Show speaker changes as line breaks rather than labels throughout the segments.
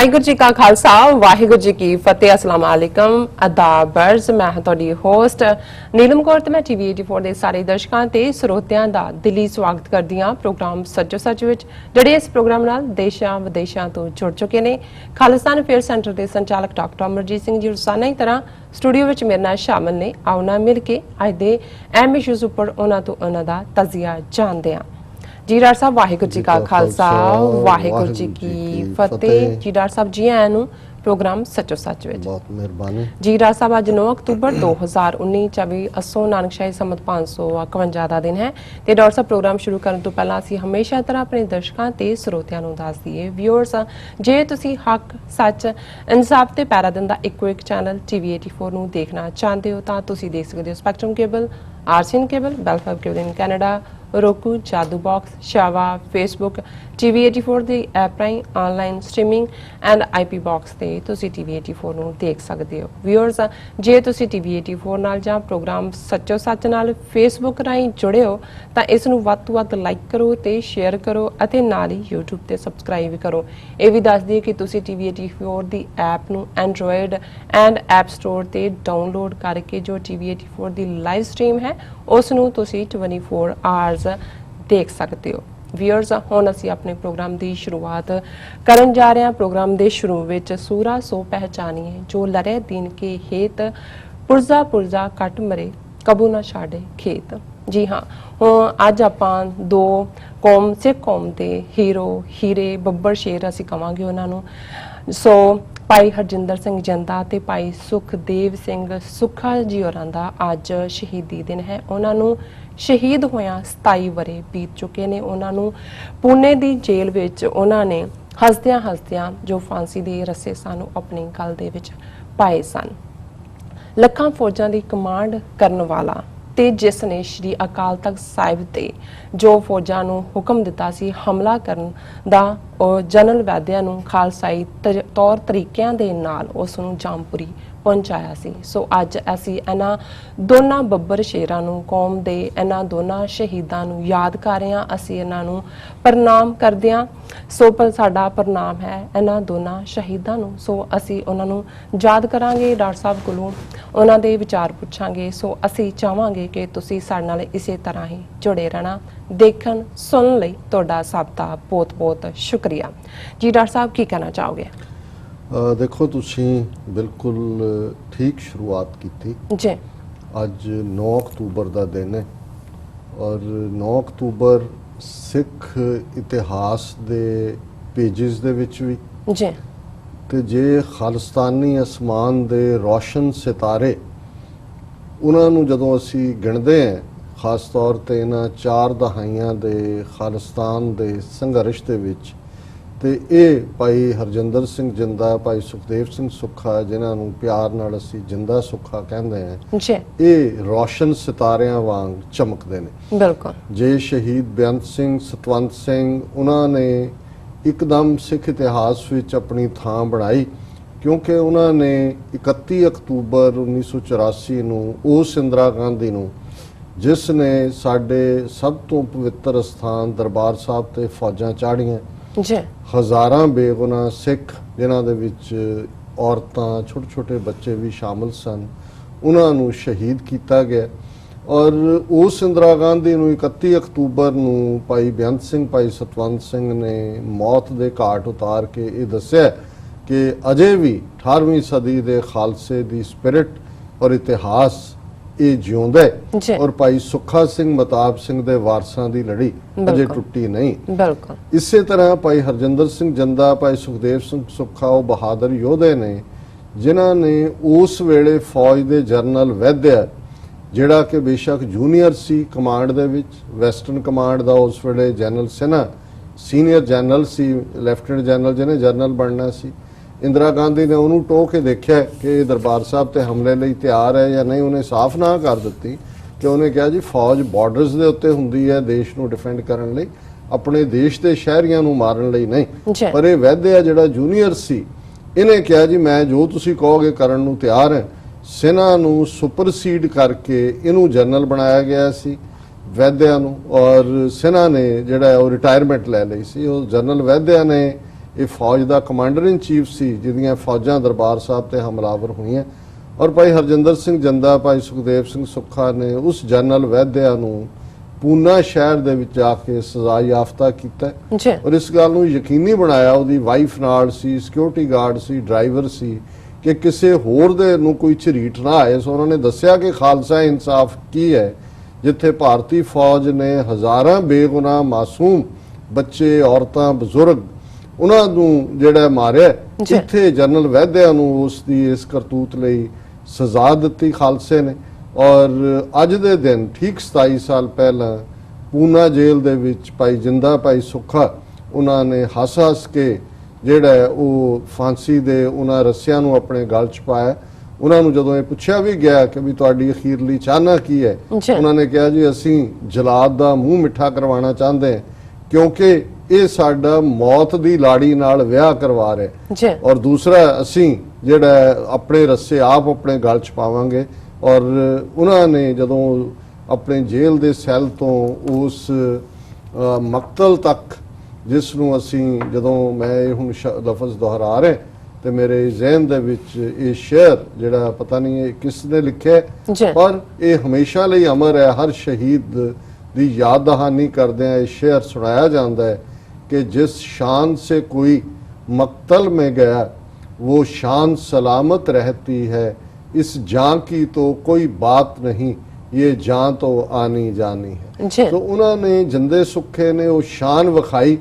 वाहिगुरू जी का खालसा वाहिगुरू जी की फतेह। अस्सलाम वालेकुम अदाबर्ज मैं हां तुहाडी होस्ट नीलम कौर ते मैं टीवी 84 ਦੇ ਸਾਰੇ ਦਰਸ਼ਕਾਂ ਤੇ ਸਰੋਤਿਆਂ ਦਾ ਦਿਲੀ ਸਵਾਗਤ ਕਰਦੀ ਹਾਂ ਪ੍ਰੋਗਰਾਮ ਸੱਚੋ ਸੱਚ ਵਿੱਚ ਜਿਹੜੇ ਇਸ ਪ੍ਰੋਗਰਾਮ ਨਾਲ ਦੇਸ਼ਾਂ ਵਿਦੇਸ਼ਾਂ ਤੋਂ ਜੁੜ ਚੁੱਕੇ ਨੇ। ਖਾਲਿਸਤਾਨ ਅਫੇਅਰ ਸੈਂਟਰ ਦੇ ਸੰਚਾਲਕ ਡਾਕਟਰ ਅਮਰਜੀਤ ਸਿੰਘ ਜੀ ਰੋਜ਼ਾਨਾ ਹੀ ਤਰ੍ਹਾਂ ਸਟੂਡੀਓ ਵਿੱਚ ਮੇਰੇ ਨਾਲ ਸ਼ਾਮਲ ਨੇ। ਆਓ ਨਾ ਮਿਲ ਕੇ ਅੱਜ ਦੇ ਅਹਿਮ ਇਸ਼ੂਜ਼ ਉੱਪਰ ਉਹਨਾਂ ਤੋਂ ਉਹਨਾਂ ਦਾ ਤਜ਼ੀਆ ਜਾਣਦੇ ਹਾਂ। जी डॉक्टर साहब वाहिगुरू जी का खालसा वाहिगुरू जी की फतेह। जी डॉक्टर साहब जी आया प्रोग्राम सचो सच विच
बहुत मेहरबानी
जी। डॉक्टर साहब अज 9 अक्तूबर 2019 24 असो नानकशाही संमत 551 ਦਾ ਦਿਨ ਹੈ ਤੇ ਡਾਕਟਰ ਸਾਹਿਬ ਪ੍ਰੋਗਰਾਮ ਸ਼ੁਰੂ ਕਰਨ ਤੋਂ ਪਹਿਲਾਂ ਅਸੀਂ ਹਮੇਸ਼ਾ ਤਰ੍ਹਾਂ ਆਪਣੇ ਦਰਸ਼ਕਾਂ ਤੇ ਸਰੋਤਿਆਂ ਨੂੰ ਦੱਸ ਦਈਏ ਵਿਊਅਰਸ, ਜੇ ਤੁਸੀਂ ਹੱਕ ਸੱਚ ਇਨਸਾਫ ਤੇ ਪੈਰਾ ਦਿੰਦਾ ਇੱਕੋ ਇੱਕ ਚੈਨਲ ਟੀਵੀ 84 ਨੂੰ ਦੇਖਣਾ ਚਾਹੁੰਦੇ ਹੋ ਤਾਂ ਤੁਸੀਂ ਦੇਖ ਸਕਦੇ ਹੋ Spectrum cable, RCN cable, Bell Fibe cable in Canada, roku, Jadoo box, शावा, फेसबुक, TV 84 ਦੀ ਐਪ ਰਾਹੀਂ online streaming and IP box ਤੇ ਤੁਸੀਂ TV 84 ਨੂੰ ਦੇਖ ਸਕਦੇ ਹੋ। ਵਿਊਅਰਸ, ਜੇ ਤੁਸੀਂ TV 84 ਨਾਲ ਜਾਂ ਪ੍ਰੋਗਰਾਮ ਸੱਚੋ ਸੱਚ ਨਾਲ ਫੇਸਬੁੱਕ ਰਾਹੀਂ ਜੁੜੇ ਹੋ ਤਾਂ ਇਸ ਨੂੰ ਵੱਧ ਤੋਂ ਵੱਧ ਲਾਈਕ ਕਰੋ ਤੇ ਸ਼ੇਅਰ ਕਰੋ ਅਤੇ ਨਾਲ ਹੀ YouTube ਤੇ ਸਬਸਕ੍ਰਾਈਬ ਵੀ ਕਰੋ। ਇਹ ਵੀ ਦੱਸ ਦਈਏ ਕਿ ਤੁਸੀਂ TV 84 ਦੀ ਐਪ ਨੂੰ ਐਂਡਰੋਇਡ ਐਂਡ ਐਪ ਸਟੋਰ ਤੇ ਡਾਊਨਲੋਡ ਕਰਕੇ ਜੋ TV 84 ਦੀ ਲਾਈਵ ਸਟ੍ਰੀਮ ਹੈ ਉਸ ਨੂੰ ਤੁਸੀਂ 24 ਆਵਰਸ ਦੇਖ ਸਕਦੇ ਹੋ। ਵਿਊਅਰਸ, ਹੁਣ ਅਸੀਂ ਆਪਣੇ ਪ੍ਰੋਗਰਾਮ ਦੀ ਸ਼ੁਰੂਆਤ ਕਰਨ ਜਾ ਰਹੇ ਹਾਂ। ਪ੍ਰੋਗਰਾਮ ਦੇ ਸ਼ੁਰੂ ਵਿੱਚ ਸੂਰਾ ਸੋ ਪਹਿਚਾਨੀਏ ਜੋ ਲਰੇ ਦੀਨ ਕੇ ਹੇਤ ਪੁਰਜ਼ਾ ਪੁਰਜ਼ਾ ਕੱਟ ਮਰੇ ਕਬੂ ਨਾ ਛਾੜੇ ਖੇਤ। ਜੀ ਹਾਂ, ਹੁਣ ਅੱਜ ਆਪਾਂ ਦੋ ਕੌਮ ਸਿੱਖ ਕੌਮ ਦੇ ਹੀਰੇ ਬੱਬਰ ਸ਼ੇਰ ਅਸੀਂ ਕਵਾਂਗੇ ਉਹਨਾਂ ਨੂੰ। ਸੋ ਭਾਈ ਹਰਜਿੰਦਰ ਸਿੰਘ ਜੰਦਾ ਤੇ ਭਾਈ ਸੁਖਦੇਵ ਸਿੰਘ ਸੁੱਖਾ ਜੀ ਹੋਰਾਂ ਦਾ ਅੱਜ ਸ਼ਹੀਦੀ ਦਿਨ ਹੈ। ਉਹਨਾਂ ਨੂੰ ਸ਼ਹੀਦ ਹੋਇਆ 27 ਵਰੇ ਬੀਤ ਚੁੱਕੇ ਨੇ। ਉਹਨਾਂ ਨੂੰ ਪੁਣੇ ਦੀ ਜੇਲ੍ਹ ਵਿੱਚ ਉਹਨਾਂ ਨੇ ਹੱਸਦਿਆਂ ਹੱਸਦਿਆਂ ਜੋ ਫਾਂਸੀ ਦੇ ਰੱਸੇ ਸਾਨੂੰ ਆਪਣੀ ਗਲ ਦੇ ਵਿੱਚ ਪਾਏ ਸਨ। ਲੱਖਾਂ ਫੌਜਾਂ ਦੀ ਕਮਾਂਡ ਕਰਨ ਵਾਲਾ ਤੇ ਜਿਸ ਨੇ ਸ਼੍ਰੀ ਅਕਾਲ ਤਖਤ ਸਾਹਿਬ ਤੇ ਜੋ ਫੌਜਾਂ ਨੂੰ ਹੁਕਮ ਦਿੱਤਾ ਸੀ ਹਮਲਾ ਕਰਨ ਦਾ, ਉਹ ਜਨਰਲ ਵੈਦਿਆ ਨੂੰ ਖਾਲਸਾਈ ਤੌਰ ਤਰੀਕਿਆਂ ਦੇ ਨਾਲ ਉਸ ਨੂੰ ਜਾਮਪੁਰੀ ਪਹੁੰਚਾਇਆ ਸੀ। ਸੋ ਅੱਜ ਅਸੀਂ ਇਹਨਾਂ ਦੋਨਾਂ ਬੱਬਰ ਸ਼ੇਰਾਂ ਨੂੰ, ਕੌਮ ਦੇ ਇਹਨਾਂ ਦੋਨਾਂ ਸ਼ਹੀਦਾਂ ਨੂੰ ਯਾਦ ਕਰ ਰਹੇ ਹਾਂ। ਅਸੀਂ ਇਹਨਾਂ ਨੂੰ ਪ੍ਰਣਾਮ ਕਰਦੇ ਹਾਂ। ਸੋ ਪਰ ਸਾਡਾ ਪ੍ਰਣਾਮ ਹੈ ਇਹਨਾਂ ਦੋਨਾਂ ਸ਼ਹੀਦਾਂ ਨੂੰ। ਸੋ ਅਸੀਂ ਉਹਨਾਂ ਨੂੰ ਯਾਦ ਕਰਾਂਗੇ, ਡਾਕਟਰ ਸਾਹਿਬ ਕੋਲੋਂ ਉਹਨਾਂ ਦੇ ਵਿਚਾਰ ਪੁੱਛਾਂਗੇ। ਸੋ ਅਸੀਂ ਚਾਹਾਂਗੇ ਕਿ ਤੁਸੀਂ ਸਾਡੇ ਨਾਲ ਇਸੇ ਤਰ੍ਹਾਂ ਹੀ ਜੁੜੇ ਰਹਿਣਾ। ਦੇਖਣ ਸੁਣਨ ਲਈ ਤੁਹਾਡਾ ਸਭ ਦਾ ਬਹੁਤ ਬਹੁਤ ਸ਼ੁਕਰੀਆ। ਜੀ ਡਾਕਟਰ ਸਾਹਿਬ ਕੀ ਕਹਿਣਾ ਚਾਹੋਗੇ?
देखो तुसी बिल्कुल ठीक शुरुआत की
जी।
अज 9 अक्तूबर का दिन है और 9 अक्तूबर सिख इतिहास के पेजिज दे विच भी
जी
ते जे खालिस्तानी आसमान दे रोशन सितारे उन्होंने जदों असी गिणदे हैं, खास तौर पर इन्हां 4 दहाइयां दे खालिस्तान दे संघर्ष दे विच ਤੇ ਇਹ ਭਾਈ ਹਰਜਿੰਦਰ ਸਿੰਘ ਜਿੰਦਾ, ਭਾਈ ਸੁਖਦੇਵ ਸਿੰਘ ਸੁੱਖਾ, ਜਿਨ੍ਹਾਂ ਨੂੰ ਪਿਆਰ ਨਾਲ ਅਸੀਂ ਜਿੰਦਾ ਸੁੱਖਾ ਕਹਿੰਦੇ ਹਾਂ ਜੀ, ਇਹ ਰੋਸ਼ਨ ਸਿਤਾਰਿਆਂ ਵਾਂਗ ਚਮਕਦੇ ਨੇ। ਬਿਲਕੁਲ। ਜੇ ਸ਼ਹੀਦ ਬੇਅੰਤ ਸਿੰਘ, ਸਤਵੰਤ ਸਿੰਘ, ਉਹਨਾਂ ਨੇ ਇੱਕਦਮ ਸਿੱਖ ਇਤਿਹਾਸ ਵਿੱਚ ਆਪਣੀ ਥਾਂ ਬਣਾਈ ਕਿਉਂਕਿ ਉਹਨਾਂ ਨੇ 31 ਅਕਤੂਬਰ 1984 ਨੂੰ ਉਸ ਇੰਦਰਾ ਗਾਂਧੀ ਨੂੰ, ਜਿਸ ਨੇ ਸਾਡੇ ਸਭ ਤੋਂ ਪਵਿੱਤਰ ਸਥਾਨ ਦਰਬਾਰ ਸਾਹਿਬ ਤੇ ਫੌਜਾਂ ਚਾੜੀਆਂ, ਹਜ਼ਾਰਾਂ ਬੇਗੁਨਾਹ ਸਿੱਖ ਜਿਨ੍ਹਾਂ ਦੇ ਵਿੱਚ ਔਰਤਾਂ, ਛੋਟੇ ਛੋਟੇ ਬੱਚੇ ਵੀ ਸ਼ਾਮਲ ਸਨ, ਉਹਨਾਂ ਨੂੰ ਸ਼ਹੀਦ ਕੀਤਾ ਗਿਆ। ਔਰ ਉਸ ਇੰਦਰਾ ਗਾਂਧੀ ਨੂੰ 31 ਅਕਤੂਬਰ ਨੂੰ ਭਾਈ ਬੇਅੰਤ ਸਿੰਘ, ਭਾਈ ਸਤਵੰਤ ਸਿੰਘ ਨੇ ਮੌਤ ਦੇ ਘਾਟ ਉਤਾਰ ਕੇ ਇਹ ਦੱਸਿਆ ਕਿ ਅਜੇ ਵੀ 18ਵੀਂ ਸਦੀ ਦੇ ਖਾਲਸੇ ਦੀ ਸਪਿਰਿਟ ਔਰ ਇਤਿਹਾਸ ਇਹ ਜਿਉਂਦਾ ਹੈ ਔਰ ਭਾਈ ਸੁੱਖਾ ਸਿੰਘ, ਮਤਾਬ ਸਿੰਘ ਦੇ ਵਾਰਸਾਂ ਦੀ ਲੜੀ ਅਜੇ ਟੁੱਟੀ ਨਹੀਂ। ਬਿਲਕੁਲ। ਇਸੇ ਤਰ੍ਹਾਂ ਭਾਈ ਹਰਜਿੰਦਰ ਸਿੰਘ ਜੰਦਾ, ਭਾਈ ਸੁਖਦੇਵ ਸਿੰਘ ਸੁੱਖਾ ਉਹ ਬਹਾਦਰ ਯੋਧੇ ਨੇ ਜਿਨ੍ਹਾਂ ਨੇ ਉਸ ਵੇਲੇ ਫੌਜ ਦੇ ਜਰਨਲ ਵੈਦਿਆ, ਜਿਹੜਾ ਕਿ ਬੇਸ਼ੱਕ ਜੂਨੀਅਰ ਸੀ ਕਮਾਂਡ ਦੇ ਵਿੱਚ, ਵੈਸਟਰਨ ਕਮਾਂਡ ਦਾ ਉਸ ਵੇਲੇ ਜਨਰਲ ਸਿਨਹਾ ਸੀਨੀਅਰ ਜਨਰਲ ਸੀ, ਲੈਫਟੀਨੈਂਟ ਜਨਰਲ ਜਿਹਨੇ ਜਰਨਲ ਬਣਨਾ ਸੀ। ਇੰਦਰਾ ਗਾਂਧੀ ਨੇ ਉਹਨੂੰ ਟੋਹ ਕੇ ਦੇਖਿਆ ਕਿ ਇਹ ਦਰਬਾਰ ਸਾਹਿਬ ਤੇ ਹਮਲੇ ਲਈ ਤਿਆਰ ਹੈ ਜਾਂ ਨਹੀਂ। ਉਹਨੇ ਸਾਫ਼ ਨਾ ਕਰ ਦਿੱਤੀ ਕਿ ਉਹਨੇ ਕਿਹਾ ਜੀ ਫੌਜ ਬਾਰਡਰਸ ਦੇ ਉੱਤੇ ਹੁੰਦੀ ਹੈ ਦੇਸ਼ ਨੂੰ ਡਿਫੈਂਡ ਕਰਨ ਲਈ, ਆਪਣੇ ਦੇਸ਼ ਦੇ ਸ਼ਹਿਰੀਆਂ ਨੂੰ ਮਾਰਨ ਲਈ ਨਹੀਂ। ਪਰ ਇਹ ਵੈਦਿਆ ਜਿਹੜਾ ਜੂਨੀਅਰ ਸੀ, ਇਹਨੇ ਕਿਹਾ ਜੀ ਮੈਂ ਜੋ ਤੁਸੀਂ ਕਹੋਗੇ ਕਰਨ ਨੂੰ ਤਿਆਰ ਹੈ। ਸਿਨਹਾ ਨੂੰ ਸੁਪਰਸੀਡ ਕਰਕੇ ਇਹਨੂੰ ਜਨਰਲ ਬਣਾਇਆ ਗਿਆ ਸੀ ਵੈਦਿਆ ਨੂੰ, ਔਰ ਸਿਨਹਾ ਨੇ ਜਿਹੜਾ ਉਹ ਰਿਟਾਇਰਮੈਂਟ ਲੈ ਲਈ ਸੀ। ਉਹ ਜਨਰਲ ਵੈਦਿਆ ਨੇ ਇਹ ਫੌਜ ਦਾ ਕਮਾਂਡਰ ਇਨ ਚੀਫ ਸੀ ਜਿਹਦੀਆਂ ਫੌਜਾਂ ਦਰਬਾਰ ਸਾਹਿਬ ਤੇ ਹਮਲਾਵਰ ਹੋਈਆਂ। ਔਰ ਭਾਈ ਹਰਜਿੰਦਰ ਸਿੰਘ ਜੰਦਾ, ਭਾਈ ਸੁਖਦੇਵ ਸਿੰਘ ਸੁੱਖਾ ਨੇ ਉਸ ਜਨਰਲ ਵੈਦਿਆ ਨੂੰ ਪੂਨਾ ਸ਼ਹਿਰ ਦੇ ਵਿੱਚ ਜਾ ਕੇ ਸਜ਼ਾ ਯਾਫਤਾ ਕੀਤਾ ਔਰ ਇਸ ਗੱਲ ਨੂੰ ਯਕੀਨੀ ਬਣਾਇਆ, ਉਹਦੀ ਵਾਈਫ ਨਾਲ ਸੀ, ਸਿਕਿਉਰਿਟੀ ਗਾਰਡ ਸੀ, ਡਰਾਈਵਰ ਸੀ, ਕਿ ਕਿਸੇ ਹੋਰ ਦੇ ਨੂੰ ਕੋਈ ਝਰੀਟ ਨਾ ਆਏ। ਸੋ ਉਹਨਾਂ ਨੇ ਦੱਸਿਆ ਕਿ ਖਾਲਸਾ ਇਨਸਾਫ ਕੀ ਹੈ, ਜਿੱਥੇ ਭਾਰਤੀ ਫੌਜ ਨੇ ਹਜ਼ਾਰਾਂ ਬੇਗੁਨਾਹ ਮਾਸੂਮ ਬੱਚੇ, ਔਰਤਾਂ, ਬਜ਼ੁਰਗ ਉਹਨਾਂ ਨੂੰ ਜਿਹੜਾ ਮਾਰਿਆ, ਇੱਥੇ ਜਨਰਲ ਵੈਦਿਆ ਨੂੰ ਉਸ ਦੀ ਇਸ ਕਰਤੂਤ ਲਈ ਸਜ਼ਾ ਦਿੱਤੀ ਖਾਲਸੇ ਨੇ। ਔਰ ਅੱਜ ਦੇ ਦਿਨ ਠੀਕ 27 ਸਾਲ ਪਹਿਲਾਂ ਪੂਨਾ ਜੇਲ੍ਹ ਦੇ ਵਿੱਚ ਭਾਈ ਜਿੰਦਾ, ਭਾਈ ਸੁੱਖਾ, ਉਹਨਾਂ ਨੇ ਹੱਸ ਕੇ ਜਿਹੜਾ ਉਹ ਫਾਂਸੀ ਦੇ ਉਹਨਾਂ ਰੱਸਿਆਂ ਨੂੰ ਆਪਣੇ ਗਲ 'ਚ ਪਾਇਆ। ਉਹਨਾਂ ਨੂੰ ਜਦੋਂ ਇਹ ਪੁੱਛਿਆ ਵੀ ਗਿਆ ਕਿ ਵੀ ਤੁਹਾਡੀ ਅਖੀਰਲੀ ਚਾਹਨਾ ਕੀ ਹੈ, ਉਹਨਾਂ ਨੇ ਕਿਹਾ ਜੀ ਅਸੀਂ ਜਲਾਦ ਦਾ ਮੂੰਹ ਮਿੱਠਾ ਕਰਵਾਉਣਾ ਚਾਹੁੰਦੇ ਹਾਂ, ਕਿਉਂਕਿ ਇਹ ਸਾਡਾ ਮੌਤ ਦੀ ਲਾੜੀ ਨਾਲ ਵਿਆਹ ਕਰਵਾ ਰਿਹਾ, ਔਰ ਦੂਸਰਾ ਅਸੀਂ ਜਿਹੜਾ ਆਪਣੇ ਰੱਸੇ ਆਪ ਆਪਣੇ ਗਲ 'ਚ ਪਾਵਾਂਗੇ। ਔਰ ਉਹਨਾਂ ਨੇ ਜਦੋਂ ਆਪਣੇ ਜੇਲ੍ਹ ਦੇ ਸੈੱਲ ਤੋਂ ਉਸ ਮਕਤਲ ਤੱਕ, ਜਿਸ ਨੂੰ ਅਸੀਂ ਜਦੋਂ ਮੈਂ ਇਹ ਹੁਣ ਲਫ਼ਜ਼ ਦੁਹਰਾ ਰਿਹਾ ਤੇ ਮੇਰੇ ਜ਼ਿਹਨ ਦੇ ਵਿੱਚ ਇਹ ਸ਼ੇਅਰ ਜਿਹੜਾ ਪਤਾ ਨਹੀਂ ਇਹ ਕਿਸ ਨੇ ਲਿਖਿਆ, ਪਰ ਇਹ ਹਮੇਸ਼ਾ ਲਈ ਅਮਰ ਹੈ। ਹਰ ਸ਼ਹੀਦ ਦੀ ਯਾਦ ਦਹਾਨੀ ਕਰਦਿਆਂ ਇਹ ਸ਼ੇਅਰ ਸੁਣਾਇਆ ਜਾਂਦਾ ਹੈ कि जिस शान से कोई मक्तल में गया वो शान सलामत रहती है, इस जान की तो कोई बात नहीं, ये जान तो आनी जानी है। तो उन्होंने जिंदे सुखे ने वो शान विखाई,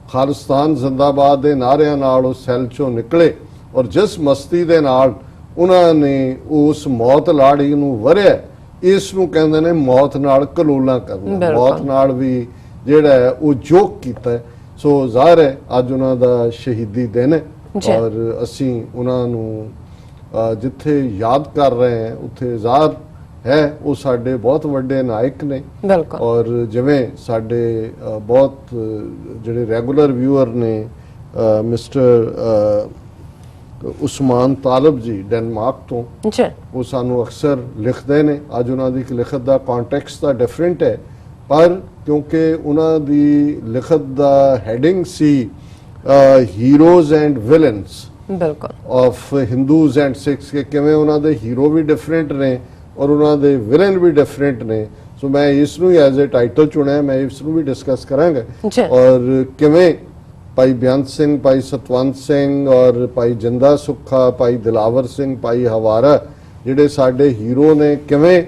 खालिस्तान जिंदाबाद के नारियां नाल उस सैल चों निकले और जिस मस्ती दे नाल उन्होंने उस मौत लाड़ी नूं वरिया, इस नूं कहंदे ने मौत नाल कलोला करना, मौत नाल भी जिहड़ा है वो जोक कीता है। सो ਜ਼ਾਹਰ ਹੈ ਅੱਜ ਉਹਨਾਂ ਦਾ ਸ਼ਹੀਦੀ ਦਿਨ ਹੈ ਔਰ ਅਸੀਂ ਉਹਨਾਂ ਨੂੰ ਜਿੱਥੇ ਯਾਦ ਕਰ ਰਹੇ ਹਾਂ ਉੱਥੇ ਜ਼ਾਹਰ ਹੈ ਉਹ ਸਾਡੇ ਬਹੁਤ ਵੱਡੇ ਨਾਇਕ ਨੇ। ਔਰ ਜਿਵੇਂ ਸਾਡੇ ਬਹੁਤ ਜਿਹੜੇ ਰੈਗੂਲਰ ਵਿਊਅਰ ਨੇ ਮਿਸਟਰ ਉਸਮਾਨ ਤਾਲਬ ਜੀ ਡੈਨਮਾਰਕ ਤੋਂ, ਉਹ ਸਾਨੂੰ ਅਕਸਰ ਲਿਖਦੇ ਨੇ। ਅੱਜ ਉਹਨਾਂ ਦੀ ਲਿਖਤ ਦਾ ਕੰਟੈਕਸਟ ਤਾਂ ਡਿਫਰੈਂਟ ਹੈ, ਪਰ ਕਿਉਂਕਿ ਉਹਨਾਂ ਦੀ ਲਿਖਤ ਦਾ ਹੈਡਿੰਗ ਸੀ heroes and villains of Hindus and Sikhs, ਕਿ ਕਿਵੇਂ ਉਹਨਾਂ ਦੇ ਹੀਰੋ ਵੀ ਡਿਫਰੈਂਟ ਨੇ ਔਰ ਉਹਨਾਂ ਦੇ ਵਿਲਨ ਵੀ ਡਿਫਰੈਂਟ ਨੇ। ਸੋ ਮੈਂ ਇਸ ਨੂੰ ਐਜ਼ ਅ ਟਾਈਟਲ ਚੁਣਿਆ, ਮੈਂ ਇਸ ਨੂੰ ਵੀ ਡਿਸਕਸ ਕਰਾਂਗਾ। ਔਰ ਕਿਵੇਂ ਭਾਈ ਬੇਅੰਤ ਸਿੰਘ, ਭਾਈ ਸਤਵੰਤ ਸਿੰਘ ਔਰ ਭਾਈ ਜਿੰਦਾ ਸੁੱਖਾ, ਭਾਈ ਦਿਲਾਵਰ ਸਿੰਘ, ਭਾਈ ਹਵਾਰਾ ਜਿਹੜੇ ਸਾਡੇ ਹੀਰੋ ਨੇ, ਕਿਵੇਂ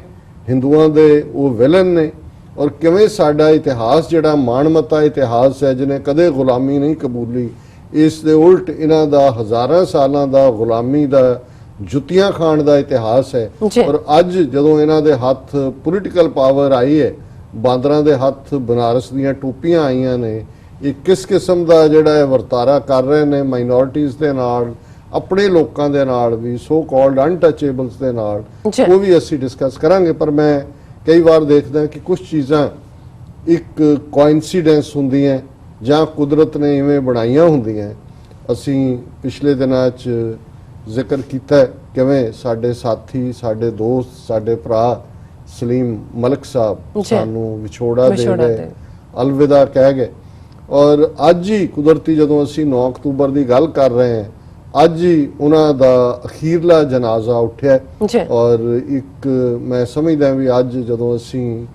ਹਿੰਦੂਆਂ ਦੇ ਉਹ ਵਿਲਨ ਨੇ, ਔਰ ਕਿਵੇਂ ਸਾਡਾ ਇਤਿਹਾਸ ਜਿਹੜਾ ਮਾਣਮੱਤਾ ਇਤਿਹਾਸ ਹੈ ਜਿਹਨੇ ਕਦੇ ਗੁਲਾਮੀ ਨਹੀਂ ਕਬੂਲੀ, ਇਸ ਦੇ ਉਲਟ ਇਹਨਾਂ ਦਾ ਹਜ਼ਾਰਾਂ ਸਾਲਾਂ ਦਾ ਗੁਲਾਮੀ ਦਾ ਜੁੱਤੀਆਂ ਖਾਣ ਦਾ ਇਤਿਹਾਸ ਹੈ। ਔਰ ਅੱਜ ਜਦੋਂ ਇਹਨਾਂ ਦੇ ਹੱਥ ਪੋਲੀਟੀਕਲ ਪਾਵਰ ਆਈ ਹੈ, ਬਾਂਦਰਾਂ ਦੇ ਹੱਥ ਬਨਾਰਸ ਦੀਆਂ ਟੋਪੀਆਂ ਆਈਆਂ ਨੇ, ਇਹ ਕਿਸ ਕਿਸਮ ਦਾ ਜਿਹੜਾ ਵਰਤਾਰਾ ਕਰ ਰਹੇ ਨੇ ਮਾਈਨੋਰਿਟੀਜ਼ ਦੇ ਨਾਲ, ਆਪਣੇ ਲੋਕਾਂ ਦੇ ਨਾਲ ਵੀ, ਸੋ ਕਾਲਡ ਅਨਟੱਚੇਬਲਸ ਦੇ ਨਾਲ, ਉਹ ਵੀ ਅਸੀਂ ਡਿਸਕਸ ਕਰਾਂਗੇ। ਪਰ ਮੈਂ ਕਈ ਵਾਰ ਦੇਖਦਾ ਕਿ ਕੁਝ ਚੀਜ਼ਾਂ ਇੱਕ ਕੋਇਨਸੀਡੈਂਸ ਹੁੰਦੀਆਂ ਜਾਂ ਕੁਦਰਤ ਨੇ ਇਵੇਂ ਬਣਾਈਆਂ ਹੁੰਦੀਆਂ। ਅਸੀਂ ਪਿਛਲੇ ਦਿਨਾਂ 'ਚ ਜ਼ਿਕਰ ਕੀਤਾ ਕਿਵੇਂ ਸਾਡੇ ਸਾਥੀ, ਸਾਡੇ ਦੋਸਤ, ਸਾਡੇ ਭਰਾ ਸਲੀਮ ਮਲਕ ਸਾਹਿਬ ਸਾਨੂੰ ਵਿਛੋੜਾ ਦੇ ਗਏ, ਅਲਵਿਦਾ ਕਹਿ ਗਏ। ਔਰ ਅੱਜ ਹੀ ਕੁਦਰਤੀ ਜਦੋਂ ਅਸੀਂ 9 ਅਕਤੂਬਰ ਦੀ ਗੱਲ ਕਰ ਰਹੇ ਹਾਂ, ਅੱਜ ਹੀ ਉਹਨਾਂ ਦਾ ਅਖੀਰਲਾ ਜਨਾਜ਼ਾ ਉੱਠਿਆ। ਔਰ ਇੱਕ ਮੈਂ ਸਮਝਦਾ ਵੀ ਅੱਜ ਜਦੋਂ ਅਸੀਂ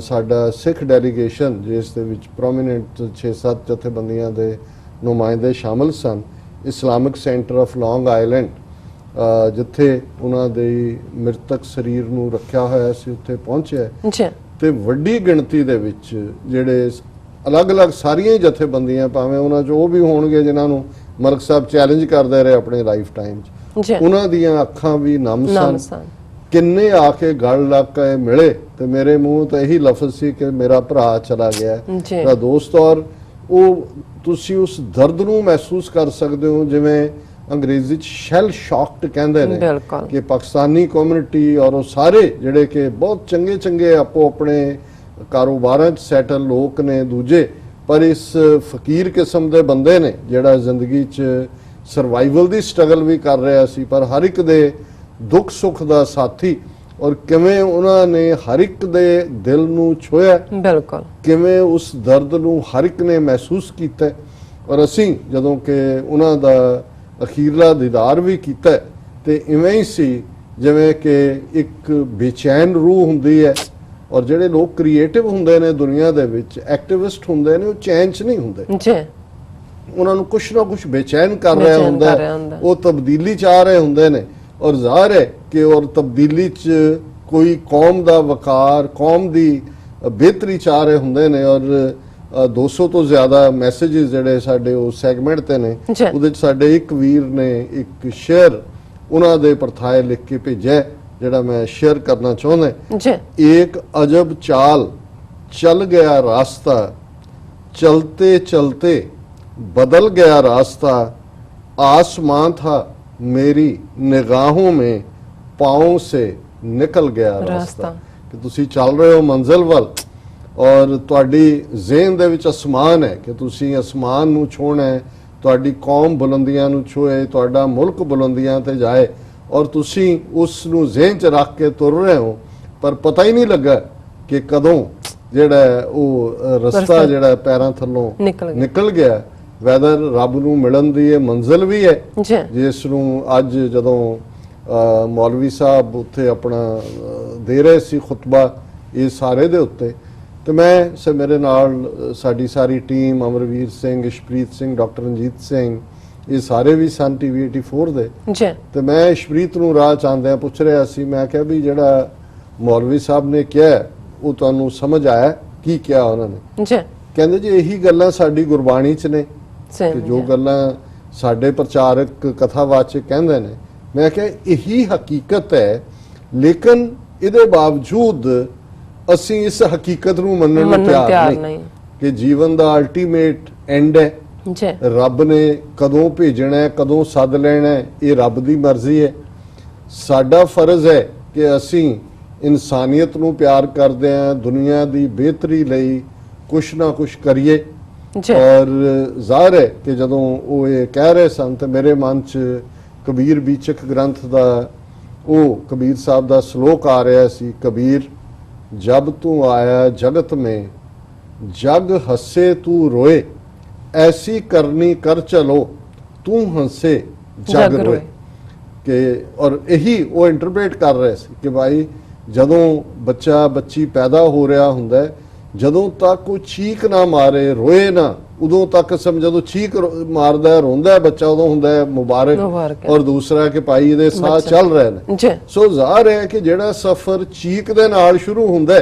ਸਾਡਾ ਸਿੱਖ ਡੈਲੀਗੇਸ਼ਨ ਜਿਸ ਦੇ ਵਿੱਚ ਪ੍ਰੋਮੀਨੈਂਟ 6-7 ਜਥੇਬੰਦੀਆਂ ਦੇ ਨੁਮਾਇੰਦੇ ਸ਼ਾਮਲ ਸਨ, Islamic centre of Long Island ਜਿੱਥੇ ਉਹਨਾਂ ਦੇ ਮ੍ਰਿਤਕ ਸਰੀਰ ਨੂੰ ਰੱਖਿਆ ਹੋਇਆ ਸੀ, ਉੱਥੇ ਪਹੁੰਚਿਆ ਤੇ ਵੱਡੀ ਗਿਣਤੀ ਦੇ ਵਿੱਚ ਜਿਹੜੇ ਅਲੱਗ-ਅਲੱਗ ਸਾਰੀਆਂ ਜਥੇਬੰਦੀਆਂ, ਭਾਵੇਂ ਉਹਨਾਂ 'ਚ ਉਹ ਵੀ ਹੋਣਗੇ ਜਿਨ੍ਹਾਂ ਨੂੰ ਮਲਕ ਸਾਹਿਬ ਚੈਲੰਜ ਕਰਦੇ ਰਹੇ ਆਪਣੇ ਲਾਈਫ ਟਾਈਮ 'ਚ, ਉਹਨਾਂ ਦੀਆਂ ਅੱਖਾਂ ਵੀ ਨਮ ਸਨ। ਕਿੰਨੇ ਆ ਕੇ ਗਲ ਲੱਗ ਕੇ ਮਿਲੇ ਤੇ ਮੇਰੇ ਮੂੰਹ ਤੋਂ ਇਹੀ ਲਫ਼ਜ਼ ਸੀ ਕਿ ਮੇਰਾ ਭਰਾ ਚਲਾ ਗਿਆ, ਮੇਰਾ ਦੋਸਤ। ਔਰ ਉਹ ਤੁਸੀਂ ਉਸ ਦਰਦ ਨੂੰ ਮਹਿਸੂਸ ਕਰ ਸਕਦੇ ਹੋ ਜਿਵੇਂ ਅੰਗਰੇਜ਼ੀ 'ਚ ਸ਼ੈਲ ਸ਼ੌਕਡ ਕਹਿੰਦੇ ਨੇ, ਕਿ ਪਾਕਿਸਤਾਨੀ ਕਮਿਊਨਿਟੀ ਔਰ ਉਹ ਸਾਰੇ ਜਿਹੜੇ ਕਿ ਬਹੁਤ ਚੰਗੇ ਆਪੋ ਆਪਣੇ ਕਾਰੋਬਾਰਾਂ 'ਚ ਸੈਟਲ ਲੋਕ ਨੇ ਦੂਜੇ, ਪਰ ਇਸ ਫਕੀਰ ਕਿਸਮ ਦੇ ਬੰਦੇ ਨੇ ਜਿਹੜਾ ਜ਼ਿੰਦਗੀ 'ਚ ਸਰਵਾਈਵਲ ਦੀ ਸਟਰਗਲ ਵੀ ਕਰ ਰਿਹਾ ਸੀ, ਪਰ ਹਰ ਇੱਕ ਦੇ ਦੁੱਖ ਸੁੱਖ ਦਾ ਸਾਥੀ। ਔਰ ਕਿਵੇਂ ਉਹਨਾਂ ਨੇ ਹਰ ਇੱਕ ਦੇ ਦਿਲ ਨੂੰ ਛੋਇਆ, ਕਿਵੇਂ ਉਸ ਦਰਦ ਨੂੰ ਹਰ ਇੱਕ ਨੇ ਮਹਿਸੂਸ ਕੀਤਾ। ਔਰ ਅਸੀਂ ਜਦੋਂ ਕਿ ਉਹਨਾਂ ਦਾ ਅਖੀਰਲਾ ਦੀਦਾਰ ਵੀ ਕੀਤਾ ਤੇ ਇਵੇਂ ਹੀ ਸੀ ਜਿਵੇਂ ਕਿ ਇੱਕ ਬੇਚੈਨ ਰੂਹ ਹੁੰਦੀ ਹੈ। ਔਰ ਜਿਹੜੇ ਲੋਕ ਕ੍ਰੀਏਟਿਵ ਹੁੰਦੇ ਨੇ ਦੁਨੀਆ ਦੇ ਵਿੱਚ, ਐਕਟਿਵਿਸਟ ਹੁੰਦੇ ਨੇ, ਉਹ ਚੈਨ 'ਚ ਨਹੀਂ ਹੁੰਦੇ
ਜੀ।
ਉਹਨਾਂ ਨੂੰ ਕੁਛ ਨਾ ਕੁਛ ਬੇਚੈਨ ਕਰ ਰਿਹਾ ਹੁੰਦਾ, ਉਹ ਤਬਦੀਲੀ ਚਾਹ ਰਹੇ ਹੁੰਦੇ ਨੇ। ਔਰ ਜ਼ਾਹਰ ਹੈ ਕਿ ਔਰ ਤਬਦੀਲੀ 'ਚ ਕੋਈ ਕੌਮ ਦਾ ਵਕਾਰ, ਕੌਮ ਦੀ ਬਿਹਤਰੀ ਚਾਹ ਰਹੇ ਹੁੰਦੇ ਨੇ। ਔਰ 200 ਤੋਂ ਜ਼ਿਆਦਾ ਮੈਸੇजेस ਜਿਹੜੇ ਸਾਡੇ ਉਹ ਸੈਗਮੈਂਟ ਤੇ ਨੇ, ਉਹਦੇ 'ਚ ਸਾਡੇ ਇੱਕ ਵੀਰ ਨੇ ਇੱਕ ਸ਼ੇਅਰ ਉਹਨਾਂ ਦੇ ਪਰਥਾਏ ਲਿਖ ਕੇ ਭੇਜਿਆ, ਜਿਹੜਾ ਮੈਂ शेयर करना चाहता है। एक अजब चाल चल गया रास्ता, चलते चलते बदल गया रास्ता, आसमां था मेरी निगाहों में, पाँव से निकल गया रास्ता। कि तुसी चल रहे हो मंजिल वल और तुहाडी ज़हन दे विच आसमान है कि तुसी आसमान नूं छूहना है, तुहाडी कौम बुलंदियां नूं छूहे, तुहाडा मुल्क बुलंदियां ते जाए और तुसी उस नूं ज़हन च रख के तुर रहे हो। पर पता ही नहीं लगा कि कदों जिहड़ा ਉਹ ਰਸਤਾ ਜਿਹੜਾ ਪੈਰਾਂ ਥੱਲੋਂ ਨਿਕਲ ਗਿਆ। ਵੈਦਰ ਰੱਬ ਨੂੰ ਮਿਲਣ ਦੀ ਇਹ ਮੰਜ਼ਿਲ ਵੀ ਹੈ ਜਿਸ ਨੂੰ ਅੱਜ ਜਦੋਂ ਮੌਲਵੀ ਸਾਹਿਬ ਉੱਥੇ ਆਪਣਾ ਦੇ ਰਹੇ ਸੀ ਖੁਤਬਾ ਇਹ ਸਾਰੇ ਦੇ ਉੱਤੇ, ਤੇ ਮੈਂ ਮੇਰੇ ਨਾਲ ਸਾਡੀ ਸਾਰੀ ਟੀਮ, ਅਮਰਵੀਰ ਸਿੰਘ, ਇਸ਼ਪ੍ਰੀਤ ਸਿੰਘ, ਡਾਕਟਰ ਰਣਜੀਤ ਸਿੰਘ, ਇਹ ਸਾਰੇ ਵੀ ਸਨ TV 84 ਦੇ। ਤੇ ਮੈਂ ਇਸ਼ਪ੍ਰੀਤ ਨੂੰ ਰਾਹ ਚਾਹੁੰਦਿਆਂ ਪੁੱਛ ਰਿਹਾ ਸੀ, ਮੈਂ ਕਿਹਾ ਵੀ ਜਿਹੜਾ ਮੌਲਵੀ ਸਾਹਿਬ ਨੇ ਕਿਹਾ ਉਹ ਤੁਹਾਨੂੰ ਸਮਝ ਆਇਆ? ਕੀ ਕਿਹਾ ਉਹਨਾਂ ਨੇ? ਕਹਿੰਦੇ ਜੀ ਇਹੀ ਗੱਲਾਂ ਸਾਡੀ ਗੁਰਬਾਣੀ 'ਚ ਨੇ ਕਿ ਜੋ ਗੱਲਾਂ ਸਾਡੇ ਪ੍ਰਚਾਰਕ ਕਥਾਵਾਚਕ ਕਹਿੰਦੇ ਨੇ। ਮੈਂ ਕਿਹਾ ਇਹੀ ਹਕੀਕਤ ਹੈ, ਲੇਕਿਨ ਇਹਦੇ ਬਾਵਜੂਦ ਅਸੀਂ ਇਸ ਹਕੀਕਤ ਨੂੰ ਮੰਨਣ ਨੂੰ ਤਿਆਰ ਨਹੀਂ ਕਿ ਜੀਵਨ ਦਾ ਅਲਟੀਮੇਟ ਐਂਡ ਹੈ। ਰੱਬ ਨੇ ਕਦੋਂ ਭੇਜਣਾ ਹੈ, ਕਦੋਂ ਸੱਦ ਲੈਣਾ ਹੈ, ਇਹ ਰੱਬ ਦੀ ਮਰਜ਼ੀ ਹੈ। ਸਾਡਾ ਫਰਜ਼ ਹੈ ਕਿ ਅਸੀਂ ਇਨਸਾਨੀਅਤ ਨੂੰ ਪਿਆਰ ਕਰਦੇ ਹਾਂ, ਦੁਨੀਆ ਦੀ ਬਿਹਤਰੀ ਲਈ ਕੁਛ ਨਾ ਕੁਛ ਕਰੀਏ। ਔਰ ਜ਼ਾਹਰ ਹੈ ਕਿ ਜਦੋਂ ਉਹ ਇਹ ਕਹਿ ਰਹੇ ਸਨ ਤੇ ਮੇਰੇ ਮਨ 'ਚ ਕਬੀਰ ਬੀਚਕ ਗ੍ਰੰਥ ਦਾ ਉਹ ਕਬੀਰ ਸਾਹਿਬ ਦਾ ਸ਼ਲੋਕ ਆ ਰਿਹਾ ਸੀ। ਕਬੀਰ ਜਬ ਤੂੰ ਆਇਆ ਜਗਤ ਮੇਂ, ਜਗ ਹੱਸੇ ਤੂੰ ਰੋਏ, ਐਸੀ ਕਰਨੀ ਕਰ ਚਲੋ ਤੂੰ ਹੰਸੇ ਜਗ ਰੋਏ। ਕਿ ਔਰ ਇਹੀ ਉਹ ਇੰਟਰਪ੍ਰੇਟ ਕਰ ਰਹੇ ਸੀ ਕਿ ਭਾਈ ਜਦੋਂ ਬੱਚਾ ਬੱਚੀ ਪੈਦਾ ਹੋ ਰਿਹਾ ਹੁੰਦਾ, ਜਦੋਂ ਤੱਕ ਉਹ ਚੀਕ ਨਾ ਮਾਰੇ, ਰੋਏ ਨਾ, ਉਦੋਂ ਤੱਕ ਜਦੋਂ ਚੀਕ ਮਾਰਦਾ ਰੋਂਦਾ ਬੱਚਾ ਉਦੋਂ ਹੁੰਦਾ ਮੁਬਾਰਕ। ਔਰ ਦੂਸਰਾ ਕਿ ਭਾਈ ਇਹਦੇ ਸਾਹ ਚੱਲ ਰਹੇ ਨੇ। ਸੋ ਜ਼ਾਹਰ ਹੈ ਕਿ ਜਿਹੜਾ ਸਫ਼ਰ ਚੀਕ ਦੇ ਨਾਲ ਸ਼ੁਰੂ ਹੁੰਦਾ,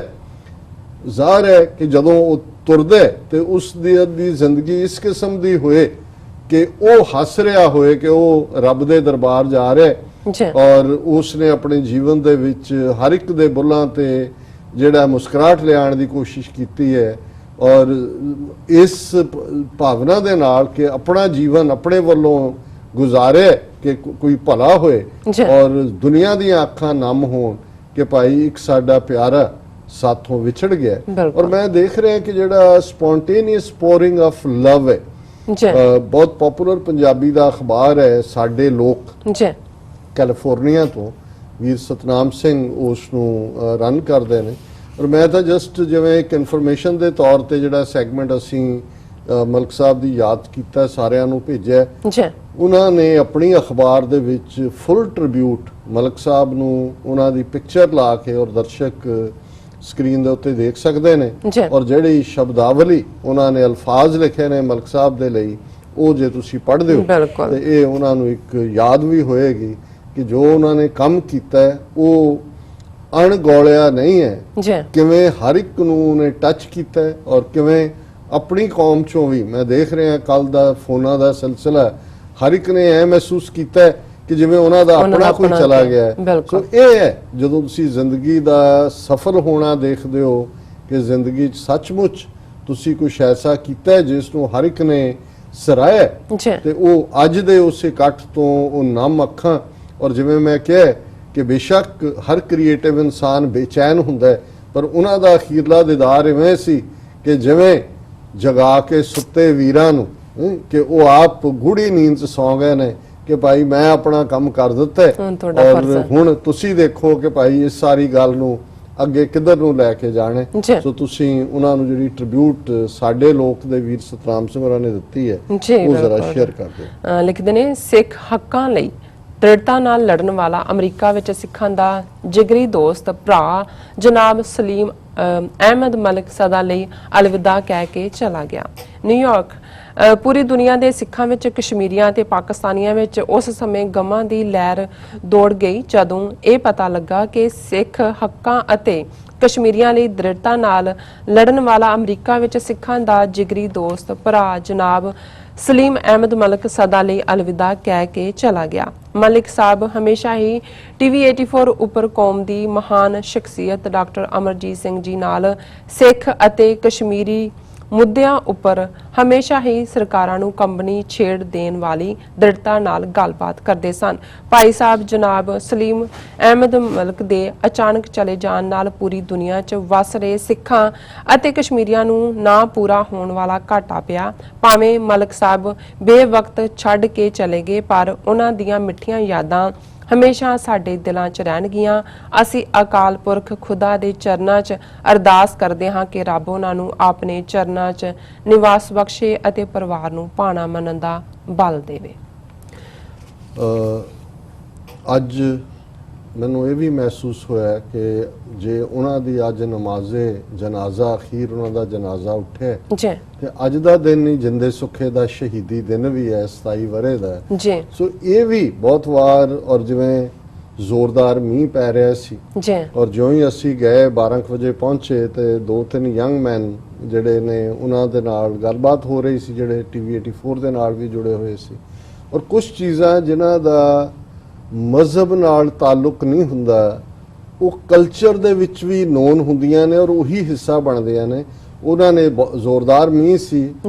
ਜ਼ਾਹਰ ਹੈ ਕਿ ਜਦੋਂ ਉਹ ਤੁਰਦਾ ਤੇ ਉਸ ਦੀ ਜ਼ਿੰਦਗੀ ਇਸ ਕਿਸਮ ਦੀ ਹੋਏ ਕਿ ਉਹ ਹੱਸ ਰਿਹਾ ਹੋਏ ਕਿ ਉਹ ਰੱਬ ਦੇ ਦਰਬਾਰ ਜਾ ਰਿਹਾ ਔਰ ਉਸਨੇ ਆਪਣੇ ਜੀਵਨ ਦੇ ਵਿੱਚ ਹਰ ਇੱਕ ਦੇ ਬੁੱਲਾਂ ਤੇ ਜਿਹੜਾ ਮੁਸਕਰਾਹਟ ਲਿਆਉਣ ਦੀ ਕੋਸ਼ਿਸ਼ ਕੀਤੀ ਹੈ। ਔਰ ਇਸ ਭਾਵਨਾ ਦੇ ਨਾਲ ਕਿ ਆਪਣਾ ਜੀਵਨ ਆਪਣੇ ਵੱਲੋਂ ਗੁਜ਼ਾਰੇ ਕਿ ਕੋਈ ਭਲਾ ਹੋਏ ਔਰ ਦੁਨੀਆ ਦੀਆਂ ਅੱਖਾਂ ਨਮ ਹੋਣ ਕਿ ਭਾਈ ਇੱਕ ਸਾਡਾ ਪਿਆਰਾ ਸਾਥੋਂ ਵਿਛੜ ਗਿਆ। ਔਰ ਮੈਂ ਦੇਖ ਰਿਹਾ ਕਿ ਜਿਹੜਾ ਸਪੌਂਟੇਨੀਅਸ ਪੋਰਿੰਗ ਆਫ ਲਵ ਹੈ, ਬਹੁਤ ਪਪੂਲਰ ਪੰਜਾਬੀ ਦਾ ਅਖਬਾਰ ਹੈ ਸਾਡੇ ਲੋਕ, ਕੈਲੀਫੋਰਨੀਆ ਤੋਂ ਵੀਰ ਸਤਨਾਮ ਸਿੰਘ ਉਸ ਨੂੰ ਰਨ ਕਰਦੇ ਨੇ। ਔਰ ਮੈਂ ਤਾਂ ਜਸਟ ਜਿਵੇਂ ਇੱਕ ਇਨਫੋਰਮੇਸ਼ਨ ਦੇ ਤੌਰ ਤੇ ਜਿਹੜਾ ਸੈਗਮੈਂਟ ਅਸੀਂ ਮਲਕ ਸਾਹਿਬ ਦੀ ਯਾਦ ਕੀਤਾ ਸਾਰਿਆਂ ਨੂੰ ਭੇਜਿਆ। ਉਹਨਾਂ ਨੇ ਆਪਣੀ ਅਖਬਾਰ ਦੇ ਵਿੱਚ ਫੁੱਲ ਟ੍ਰਿਬਿਊਟ ਮਲਕ ਸਾਹਿਬ ਨੂੰ ਉਹਨਾਂ ਦੀ ਪਿਕਚਰ ਲਾ ਕੇ ਔਰ ਦਰਸ਼ਕ ਸਕਰੀਨ ਦੇ ਉੱਤੇ ਦੇਖ ਸਕਦੇ ਨੇ। ਔਰ ਜਿਹੜੀ ਸ਼ਬਦਾਵਲੀ ਉਹਨਾਂ ਨੇ ਅਲਫਾਜ਼ ਲਿਖੇ ਨੇ ਮਲਕ ਸਾਹਿਬ ਦੇ ਲਈ, ਉਹ ਜੇ ਤੁਸੀਂ ਪੜ੍ਹਦੇ ਹੋ ਤੇ ਇਹ ਉਹਨਾਂ ਨੂੰ ਇੱਕ ਯਾਦ ਵੀ ਹੋਏਗੀ ਕਿ ਜੋ ਉਹਨਾਂ ਨੇ ਕੰਮ ਕੀਤਾ ਹੈ ਉਹ ਅਣਗੌਲਿਆ ਨਹੀਂ ਹੈ। ਕਿਵੇਂ ਹਰ ਇੱਕ ਨੂੰ ਉਹਨੇ ਟੱਚ ਕੀਤਾ ਹੈ ਔਰ ਕਿਵੇਂ ਆਪਣੀ ਕੌਮ ਚੋਂ ਵੀ ਮੈਂ ਦੇਖ ਰਿਹਾ ਕੱਲ ਦਾ ਫੋਨਾਂ ਦਾ ਸਿਲਸਿਲਾ, ਹਰ ਇੱਕ ਨੇ ਇਹ ਮਹਿਸੂਸ ਕੀਤਾ ਕਿ ਜਿਵੇਂ ਉਹਨਾਂ ਦਾ ਆਪਣਾ ਕੋਈ ਚਲਾ ਗਿਆ ਹੈ। ਸੋ ਇਹ ਹੈ ਜਦੋਂ ਤੁਸੀਂ ਜ਼ਿੰਦਗੀ ਦਾ ਸਫਲ ਹੋਣਾ ਦੇਖਦੇ ਹੋ ਕਿ ਜ਼ਿੰਦਗੀ 'ਚ ਸੱਚਮੁੱਚ ਤੁਸੀਂ ਕੁਝ ਐਸਾ ਕੀਤਾ ਜਿਸ ਨੂੰ ਹਰ ਇੱਕ ਨੇ ਸਰਾਹਿਆ ਤੇ ਉਹ ਅੱਜ ਦੇ ਉਸ ਇਕੱਠ ਤੋਂ ਉਹ ਨਮ ਅੱਖਾਂ। ਔਰ ਜਿਵੇਂ ਮੈਂ ਕਿਹਾ ਕਿ ਬੇਸ਼ੱਕ ਹਰ ਕ੍ਰੀਏਟਿਵ ਇਨਸਾਨ ਬੇਚੈਨ ਹੁੰਦਾ, ਪਰ ਉਹਨਾਂ ਦਾ ਅਖੀਰਲਾ ਦੀਦਾਰ ਇਵੇਂ ਸੀ ਕਿ ਜਿਵੇਂ ਜਗਾ ਕੇ ਸੁੱਤੇ ਵੀਰਾਂ ਨੂੰ ਕਿ ਉਹ ਆਪ ਗੂੜੀ ਨੀਂਦ 'ਚ ਸੌਂ ਗਏ ਨੇ ਕਿ ਭਾਈ ਮੈਂ ਆਪਣਾ ਕੰਮ ਕਰ ਦਿੱਤਾ ਔਰ ਹੁਣ ਤੁਸੀਂ ਦੇਖੋ ਕਿ ਭਾਈ ਇਸ ਸਾਰੀ ਗੱਲ ਨੂੰ ਅੱਗੇ ਕਿੱਧਰ ਨੂੰ ਲੈ ਕੇ ਜਾਣੇ।
ਜੀ।
ਸੋ ਤੁਸੀਂ ਉਹਨਾਂ ਨੂੰ ਜਿਹੜੀ ਟ੍ਰਿਬਿਊਟ ਸਾਡੇ ਲੋਕ ਦੇ ਵੀਰ ਸਤਨਾਮ ਸਿੰਘ ਹੋਰਾਂ ਨੇ ਦਿੱਤੀ ਹੈ
ਜੀ,
ਉਹ ਜ਼ਰਾ
ਬਿਲਕੁਲ।
ਸ਼ੇਅਰ ਕਰ ਦਿਓ।
ਲਿਖਦੇ ਨੇ, ਸਿੱਖ ਹੱਕਾਂ ਲਈ ਦ੍ਰਿੜਤਾ ਨਾਲ ਲੜਨ ਵਾਲਾ ਅਮਰੀਕਾ ਵਿੱਚ ਸਿੱਖਾਂ ਦਾ ਜਿਗਰੀ ਦੋਸਤ ਭਰਾ ਜਨਾਬ ਸਲੀਮ ਅਹਿਮਦ ਮਲਿਕ ਸਦਾ ਲਈ ਅਲਵਿਦਾ ਕਹਿ ਕੇ ਚਲਾ ਗਿਆ। ਨਿਊਯਾਰਕ, ਪੂਰੀ ਦੁਨੀਆ ਦੇ ਸਿੱਖਾਂ ਵਿੱਚ, ਕਸ਼ਮੀਰੀਆਂ ਤੇ ਪਾਕਿਸਤਾਨੀਆਂ ਵਿੱਚ ਉਸ ਸਮੇਂ ਗਮਾਂ ਦੀ ਲਹਿਰ ਦੌੜ ਗਈ ਜਦੋਂ ਇਹ ਪਤਾ ਲੱਗਾ ਕਿ ਸਿੱਖ ਹੱਕਾਂ ਅਤੇ ਕਸ਼ਮੀਰੀਆਂ ਲਈ ਦ੍ਰਿੜਤਾ ਨਾਲ ਲੜਨ ਵਾਲਾ ਅਮਰੀਕਾ ਵਿੱਚ ਸਿੱਖਾਂ ਦਾ ਜਿਗਰੀ ਦੋਸਤ ਭਰਾ ਜਨਾਬ ਸਲੀਮ ਅਹਿਮਦ ਮਲਿਕ ਸਦਾ ਲਈ ਅਲਵਿਦਾ ਕਹਿ ਕੇ ਚਲਾ ਗਿਆ। ਮਲਿਕ ਸਾਹਿਬ ਹਮੇਸ਼ਾ ਹੀ ਟੀਵੀ 84 ਉੱਪਰ ਕੌਮ ਦੀ ਮਹਾਨ ਸ਼ਖਸੀਅਤ ਡਾਕਟਰ ਅਮਰਜੀਤ ਸਿੰਘ ਜੀ ਨਾਲ ਸਿੱਖ ਅਤੇ ਕਸ਼ਮੀਰੀ ਮੁੱਦਿਆਂ ਉੱਪਰ ਹਮੇਸ਼ਾ ਹੀ ਸਰਕਾਰਾਂ ਨੂੰ ਕੰਬਣੀ ਛੇੜ ਦੇਣ ਵਾਲੀ ਦ੍ਰਿੜਤਾ ਨਾਲ ਗੱਲਬਾਤ ਕਰਦੇ ਸਨ। ਭਾਈ ਸਾਹਿਬ ਜਨਾਬ ਸਲੀਮ ਅਹਿਮਦ ਮਲਿਕ ਦੇ ਅਚਾਨਕ ਚਲੇ ਜਾਣ ਨਾਲ ਪੂਰੀ ਦੁਨੀਆ 'ਚ ਵਸ ਰਹੇ ਸਿੱਖਾਂ ਅਤੇ ਕਸ਼ਮੀਰੀਆਂ ਨੂੰ ਨਾ ਪੂਰਾ ਹੋਣ ਵਾਲਾ ਘਾਟਾ ਪਿਆ। ਭਾਵੇਂ ਮਲਿਕ ਸਾਹਿਬ ਬੇਵਕਤ ਛੱਡ ਕੇ ਚਲੇ ਗਏ, ਪਰ ਉਹਨਾਂ ਦੀਆਂ ਮਿੱਠੀਆਂ ਯਾਦਾਂ ਹਮੇਸ਼ਾ ਸਾਡੇ ਦਿਲਾਂ 'ਚ ਰਹਿਣਗੀਆਂ। ਅਸੀਂ ਅਕਾਲ ਪੁਰਖ ਖੁਦਾ ਦੇ ਚਰਨਾਂ 'ਚ ਅਰਦਾਸ ਕਰਦੇ ਹਾਂ ਕਿ ਰੱਬ ਉਹਨਾਂ ਨੂੰ ਆਪਣੇ ਚਰਨਾਂ 'ਚ ਨਿਵਾਸ ਬਖਸ਼ੇ ਅਤੇ ਪਰਿਵਾਰ ਨੂੰ ਭਾਣਾ ਮੰਨਣ ਦਾ ਬਲ ਦੇਵੇ।
ਅੱਜ ਮੈਨੂੰ ਇਹ ਵੀ ਮਹਿਸੂਸ ਹੋਇਆ ਕਿ ਜੇ ਉਹਨਾਂ ਦੀ ਅੱਜ ਨਮਾਜ਼ੇ ਜਨਾਜ਼ਾ ਅਖੀਰ ਉਹਨਾਂ ਦਾ ਜਨਾਜ਼ਾ ਉੱਠਿਆ
ਜੀ
ਤੇ ਅੱਜ ਦਾ ਦਿਨ ਹੀ ਜਿੰਦੇ ਸੁੱਖੇ ਦਾ ਸ਼ਹੀਦੀ ਦਿਨ ਵੀ ਹੈ 27 ਵਰੇ ਦਾ।
ਜੀ
ਸੋ ਇਹ ਵੀ ਬਹੁਤ ਵਾਰ ਔਰ ਜਿਵੇਂ ਜ਼ੋਰਦਾਰ ਮੀਂਹ ਪੈ ਰਿਹਾ ਸੀ
ਜੀ
ਔਰ ਜਿਉਂ ਹੀ ਅਸੀਂ ਗਏ 12 ਵਜੇ ਪਹੁੰਚੇ ਤੇ 2-3 ਯੰਗ ਮੈਨ ਜਿਹੜੇ ਨੇ ਉਹਨਾਂ ਦੇ ਨਾਲ ਗੱਲਬਾਤ ਹੋ ਰਹੀ ਸੀ ਜਿਹੜੇ ਟੀਵੀ 84 ਦੇ ਨਾਲ ਵੀ ਜੁੜੇ ਹੋਏ ਸੀ ਔਰ ਕੁਝ ਚੀਜ਼ਾਂ ਜਿਨ੍ਹਾਂ ਦਾ ਮਜ਼ਹਬ ਨਾਲ ਤਾਲੁਕ ਨਹੀਂ ਹੁੰਦਾ ਉਹ ਕਲਚਰ ਦੇ ਵਿੱਚ ਵੀ ਨੋਨ ਹੁੰਦੀਆਂ ਨੇ ਔਰ ਉਹੀ ਹਿੱਸਾ ਬਣਦੀਆਂ ਨੇ। ਉਹਨਾਂ ਨੇ ਜ਼ੋਰਦਾਰ ਮੀਂਹ ਸੀ,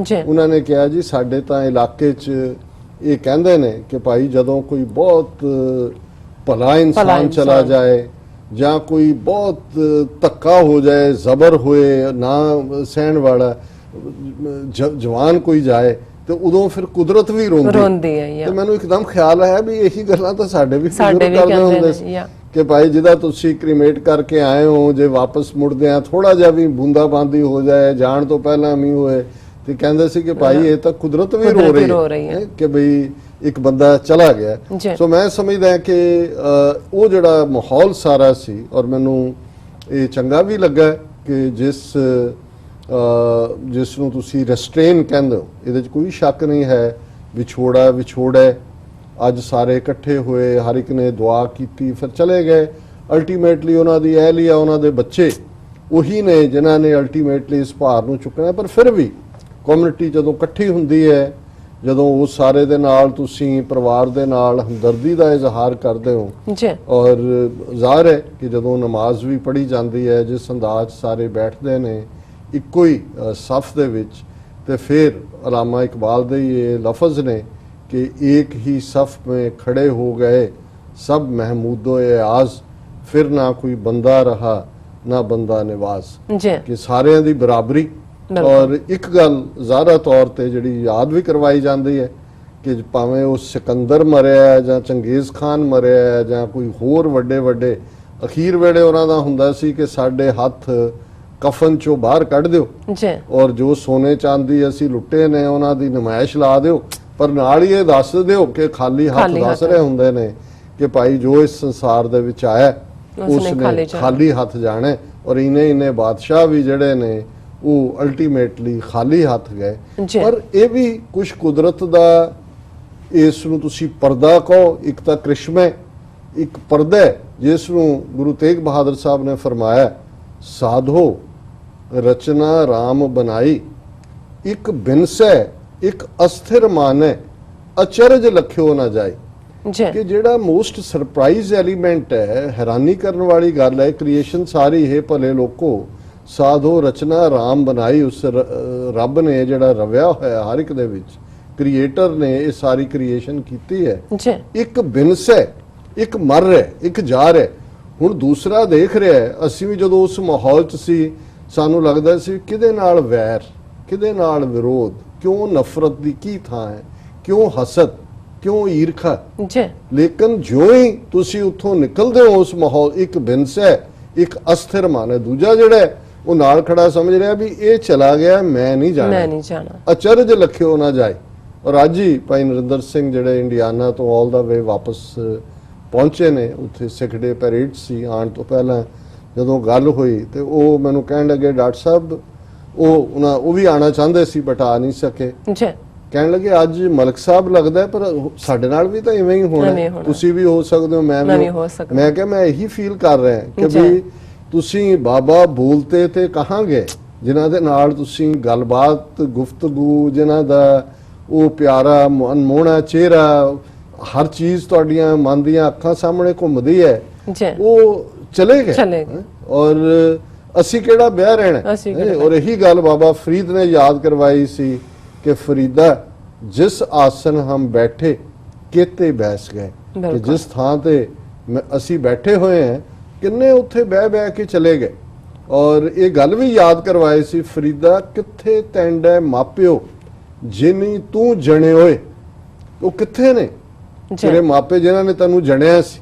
ਉਹਨਾਂ ਨੇ ਕਿਹਾ ਜੀ ਸਾਡੇ ਤਾਂ ਇਲਾਕੇ 'ਚ ਇਹ ਕਹਿੰਦੇ ਨੇ ਕਿ ਭਾਈ ਜਦੋਂ ਕੋਈ ਬਹੁਤ ਭਲਾ ਇਨਸਾਨ ਚਲਾ ਜਾਏ ਜਾਂ ਕੋਈ ਬਹੁਤ ਧੱਕਾ ਹੋ ਜਾਏ, ਜ਼ਬਰ ਹੋਏ, ਨਾ ਸਹਿਣ ਵਾਲਾ ਜਵਾਨ ਕੋਈ ਜਾਏ ਤੇ ਉਦੋਂ ਫਿਰ ਕੁਦਰਤ ਵੀ ਰੋਂਦੀ ਹੈ। ਤੇ ਮੈਨੂੰ ਇੱਕਦਮ ਖਿਆਲ ਆਇਆ ਵੀ ਇਹੀ ਗੱਲਾਂ ਤਾਂ ਸਾਡੇ ਵੀ ਕਰਦੇ ਹੁੰਦੇ ਸੀ ਕਿ ਭਾਈ ਜਿਹਦਾ ਤੁਸੀਂ ਕ੍ਰੀਮੇਟ ਕਰਕੇ ਆਏ ਹੋ ਜੇ ਵਾਪਸ ਮੁੜਦੇ ਆ ਥੋੜਾ ਜਿਹਾ ਵੀ ਬੂੰਦਾਬਾਂਦੀ ਹੋ ਜਾਏ ਜਾਣ ਤੋਂ ਪਹਿਲਾਂ ਮੀਂਹ ਹੋਏ ਤੇ ਕਹਿੰਦੇ ਸੀ ਕਿ ਭਾਈ ਇਹ ਤਾਂ ਕੁਦਰਤ ਵੀ ਰੋ ਰਹੀ ਹੈ ਕਿ ਬਈ ਇੱਕ ਬੰਦਾ ਚਲਾ ਗਿਆ। ਸੋ ਮੈਂ ਸਮਝਦਾ ਕਿ ਉਹ ਜਿਹੜਾ ਮਾਹੌਲ ਸਾਰਾ ਸੀ ਔਰ ਮੈਨੂੰ ਇਹ ਚੰਗਾ ਵੀ ਲੱਗਾ ਕਿ ਜਿਸ ਨੂੰ ਤੁਸੀਂ ਰੈਸਟ੍ਰੇਨ ਕਹਿੰਦੇ ਹੋ ਇਹਦੇ 'ਚ ਕੋਈ ਸ਼ੱਕ ਨਹੀਂ ਹੈ। ਵਿਛੋੜਾ ਅੱਜ ਸਾਰੇ ਇਕੱਠੇ ਹੋਏ, ਹਰ ਇੱਕ ਨੇ ਦੁਆ ਕੀਤੀ, ਫਿਰ ਚਲੇ ਗਏ। ਅਲਟੀਮੇਟਲੀ ਉਹਨਾਂ ਦੀ ਅਹਿਲੀਆ ਉਹਨਾਂ ਦੇ ਬੱਚੇ ਉਹੀ ਨੇ ਜਿਨ੍ਹਾਂ ਨੇ ਅਲਟੀਮੇਟਲੀ ਇਸ ਭਾਰ ਨੂੰ ਚੁੱਕਣਾ। ਪਰ ਫਿਰ ਵੀ ਕਮਿਊਨਿਟੀ ਜਦੋਂ ਇਕੱਠੀ ਹੁੰਦੀ ਹੈ, ਜਦੋਂ ਉਸ ਸਾਰੇ ਦੇ ਨਾਲ ਤੁਸੀਂ ਪਰਿਵਾਰ ਦੇ ਨਾਲ ਹਮਦਰਦੀ ਦਾ ਇਜ਼ਹਾਰ ਕਰਦੇ ਹੋ ਔਰ ਜ਼ਾਹਰ ਹੈ ਕਿ ਜਦੋਂ ਨਮਾਜ਼ ਵੀ ਪੜ੍ਹੀ ਜਾਂਦੀ ਹੈ ਜਿਸ ਅੰਦਾਜ਼ ਸਾਰੇ ਬੈਠਦੇ ਨੇ ਇੱਕੋ ਹੀ ਸਫ ਦੇ ਵਿੱਚ ਤੇ ਫਿਰ ਅਲਾਮਾ ਇਕਬਾਲ ਦੇ ਇਹ ਲਫ਼ਜ਼ ਨੇ कि एक ही सफ़ में खड़े हो गए सब महमूदो आज़ फिर ना कोई बंदा रहा ना बंदा निवाज कि सारिਆਂ ਦੀ ਬਰਾਬਰੀ। ਔਰ ਇੱਕ ਗੱਲ ਜ਼ਾਹਰਾ ਤੌਰ ਤੇ ਜਿਹੜੀ ਯਾਦ ਵੀ ਕਰਵਾਈ ਜਾਂਦੀ ਹੈ ਕਿ ਭਾਵੇਂ ਉਹ ਸਿਕੰਦਰ ਮਰਿਆ ਜਾਂ ਚੰਗੇਜ਼ ਖਾਨ ਮਰਿਆ ਜਾਂ ਕੋਈ ਹੋਰ ਵੱਡੇ ਅਖੀਰ ਵੇਲੇ ਉਹਨਾਂ ਦਾ ਹੁੰਦਾ ਸੀ ਕਿ ਸਾਡੇ ਹੱਥ ਕਫਨ ਚੋਂ ਬਾਹਰ ਕੱਢ ਦਿਓ ਔਰ ਜੋ ਸੋਨੇ ਚਾਂਦੀ ਅਸੀਂ ਲੁੱਟੇ ਨੇ ਉਹਨਾਂ ਦੀ ਨਮਾਇਸ਼ ਲਾ ਦਿਓ, ਪਰ ਨਾਲ ਹੀ ਇਹ ਦੱਸ ਦਿਓ ਕਿ ਖਾਲੀ ਹੱਥ ਦੱਸ ਰਹੇ ਹੁੰਦੇ ਨੇ ਕਿ ਭਾਈ ਜੋ ਇਸ ਸੰਸਾਰ ਦੇ ਵਿੱਚ ਆਇਆ ਉਸਨੇ ਖਾਲੀ ਹੱਥ ਜਾਣਾ। ਔਰ ਇਨੇ ਬਾਦਸ਼ਾਹ ਵੀ ਜਿਹੜੇ ਨੇ ਉਹ ਅਲਟੀਮੇਟਲੀ ਖਾਲੀ ਹੱਥ ਗਏ। ਪਰ ਇਹ ਵੀ ਕੁਝ ਕੁਦਰਤ ਦਾ ਇਸ ਨੂੰ ਤੁਸੀਂ ਪਰਦਾ ਕਹੋ, ਇੱਕ ਤਾਂ ਕ੍ਰਿਸ਼ਮਾ, ਇੱਕ ਪਰਦਾ ਜਿਸ ਨੂੰ ਗੁਰੂ ਤੇਗ ਬਹਾਦਰ ਸਾਹਿਬ ਨੇ ਫਰਮਾਇਆ ਸਾਧੋ ਰਚਨਾ ਰਾਮ ਬਣਾਈ ਇੱਕ ਬਿਨਸੈ ਇੱਕ ਅਸਥਿਰ ਮਾਨੈ ਅਚਰਜ ਲਖਿਓ ਨਾ ਜਾਏ। ਕਿ ਜਿਹੜਾ ਮੋਸਟ ਸਰਪ੍ਰਾਈਜ਼ ਐਲੀਮੈਂਟ ਹੈ, ਹੈਰਾਨੀ ਕਰਨ ਵਾਲੀ ਗੱਲ ਹੈ, ਕ੍ਰੀਏਸ਼ਨ ਸਾਰੀ ਹੈ ਭਲੇ ਲੋਕੋ ਸਾਧੋ ਰਚਨਾ ਰਾਮ ਬਣਾਈ। ਉਸ ਰੱਬ ਨੇ ਜਿਹੜਾ ਰਵਿਆ ਹੋਇਆ ਹਰ ਇੱਕ ਦੇ ਵਿੱਚ, ਕ੍ਰੀਏਟਰ ਨੇ ਇਹ ਸਾਰੀ ਕ੍ਰੀਏਸ਼ਨ ਕੀਤੀ ਹੈ। ਇੱਕ ਬਿਨਸੈ, ਇੱਕ ਮਰ ਰਿਹਾ, ਇੱਕ ਜਾ ਰਿਹਾ, ਹੁਣ ਦੂਸਰਾ ਦੇਖ ਰਿਹਾ ਹੈ। ਅਸੀਂ ਵੀ ਜਦੋਂ ਉਸ ਮਾਹੌਲ 'ਚ ਸੀ ਸਾਨੂੰ ਲੱਗਦਾ ਸੀ ਕਿਹਦੇ ਨਾਲ ਵੈਰ, ਕਿਹਦੇ ਨਾਲ ਵਿਰੋਧ, ਕਿਉਂ ਨਫ਼ਰਤ ਦੀ ਕੀ ਥਾਂ ਹੈ, ਕਿਉਂ ਹਸਦ, ਕਿਉਂ ਈਰਖਾ। ਲੇਕਿਨ ਜਿਉਂ ਹੀ ਤੁਸੀਂ ਉੱਥੋਂ ਨਿਕਲਦੇ ਹੋ ਉਸ ਮਾਹੌਲ, ਇੱਕ ਬਿਨਸੈ, ਇੱਕ ਅਸਥਿਰ ਮਨ ਹੈ। ਦੂਜਾ ਜਿਹੜਾ ਹੈ, ਉਹ ਨਾਲ ਖੜਾ ਸਮਝ ਰਿਹਾ ਵੀ ਇਹ ਚਲਾ ਗਿਆ, ਮੈਂ ਨਹੀਂ ਜਾਣਾ,
ਮੈਂ ਨਹੀਂ ਜਾਣਾ,
ਅਚਰਜ ਲਖਿਓ ਨਾ ਜਾਏ। ਔਰ ਅੱਜ ਹੀ ਭਾਈ ਨਰਿੰਦਰ ਸਿੰਘ ਜਿਹੜੇ ਇੰਡੀਆਨਾ ਤੋਂ ਆਲ ਦਾ ਵੇ ਵਾਪਸ ਪਹੁੰਚੇ ਨੇ, ਉੱਥੇ ਸਿੱਖ ਡੇ ਪੈਰੇਡ ਸੀ ਆਉਣ ਤੋਂ ਪਹਿਲਾਂ ਜਦੋਂ ਗੱਲ ਹੋਈ ਤੇ ਉਹ ਮੈਨੂੰ ਕਹਿਣ ਲੱਗੇ ਡਾਕਟਰ ਸਾਹਿਬ ਉਹ ਵੀ ਆਉਣਾ ਚਾਹੁੰਦੇ ਸੀ ਬਟ ਆ ਨਹੀਂ ਸਕੇ।
ਜੀ
ਕਹਿਣ ਲੱਗੇ ਅੱਜ ਮਲਕ ਸਾਹਿਬ ਲੱਗਦਾ ਪਰ ਸਾਡੇ ਨਾਲ ਵੀ ਤਾਂ ਇਵੇਂ ਹੀ ਹੋਣਾ, ਤੁਸੀਂ ਵੀ ਹੋ ਸਕਦੇ ਹੋ, ਮੈਂ ਵੀ ਹੋ ਸਕਦਾ। ਮੈਂ ਕਿਹਾ ਮੈਂ ਇਹੀ ਫੀਲ ਕਰ ਰਿਹਾ ਕਿ ਵੀ ਤੁਸੀਂ ਬਾਬਾ ਬੋਲਤੇ ਤੇ ਕਹਾਂਗੇ ਜਿਨ੍ਹਾਂ ਦੇ ਨਾਲ ਤੁਸੀਂ ਗੱਲਬਾਤ ਗੁਫ਼ਤਗੂ, ਜਿਨ੍ਹਾਂ ਦਾ ਉਹ ਪਿਆਰਾ ਮਨਮੋਹਣਾ ਚਿਹਰਾ, ਹਰ ਚੀਜ਼ ਤੁਹਾਡੀਆਂ ਮਨ ਦੀਆਂ ਅੱਖਾਂ ਸਾਹਮਣੇ ਘੁੰਮਦੀ ਹੈ, ਉਹ ਚਲੇ ਗਏ ਔਰ ਅਸੀਂ ਕਿਹੜਾ ਵਿਆਹ ਰਹਿਣਾ। ਔਰ ਇਹੀ ਗੱਲ ਬਾਬਾ ਫਰੀਦ ਨੇ ਯਾਦ ਕਰਵਾਈ ਸੀ ਕਿ ਫਰੀਦਾ ਜਿਸ ਆਸਨ ਹਮ ਬੈਠੇ ਕਿਤੇ ਬੈਸ ਗਏ, ਕਿ ਜਿਸ ਥਾਂ ਤੇ ਅਸੀਂ ਬੈਠੇ ਹੋਏ ਹਾਂ ਕਿੰਨੇ ਉੱਥੇ ਬਹਿ ਕੇ ਚਲੇ ਗਏ। ਔਰ ਇਹ ਗੱਲ ਵੀ ਯਾਦ ਕਰਵਾਏ ਸੀ ਫਰੀਦਾ ਕਿੱਥੇ ਤੈਂਡਾ ਮਾਪਿਓ ਜਿਨੀ ਤੂੰ ਜਣੇ ਹੋਏ, ਉਹ ਕਿੱਥੇ ਨੇ ਤੇਰੇ ਮਾਪੇ ਜਿਨ੍ਹਾਂ ਨੇ ਤੈਨੂੰ ਜਣਿਆ ਸੀ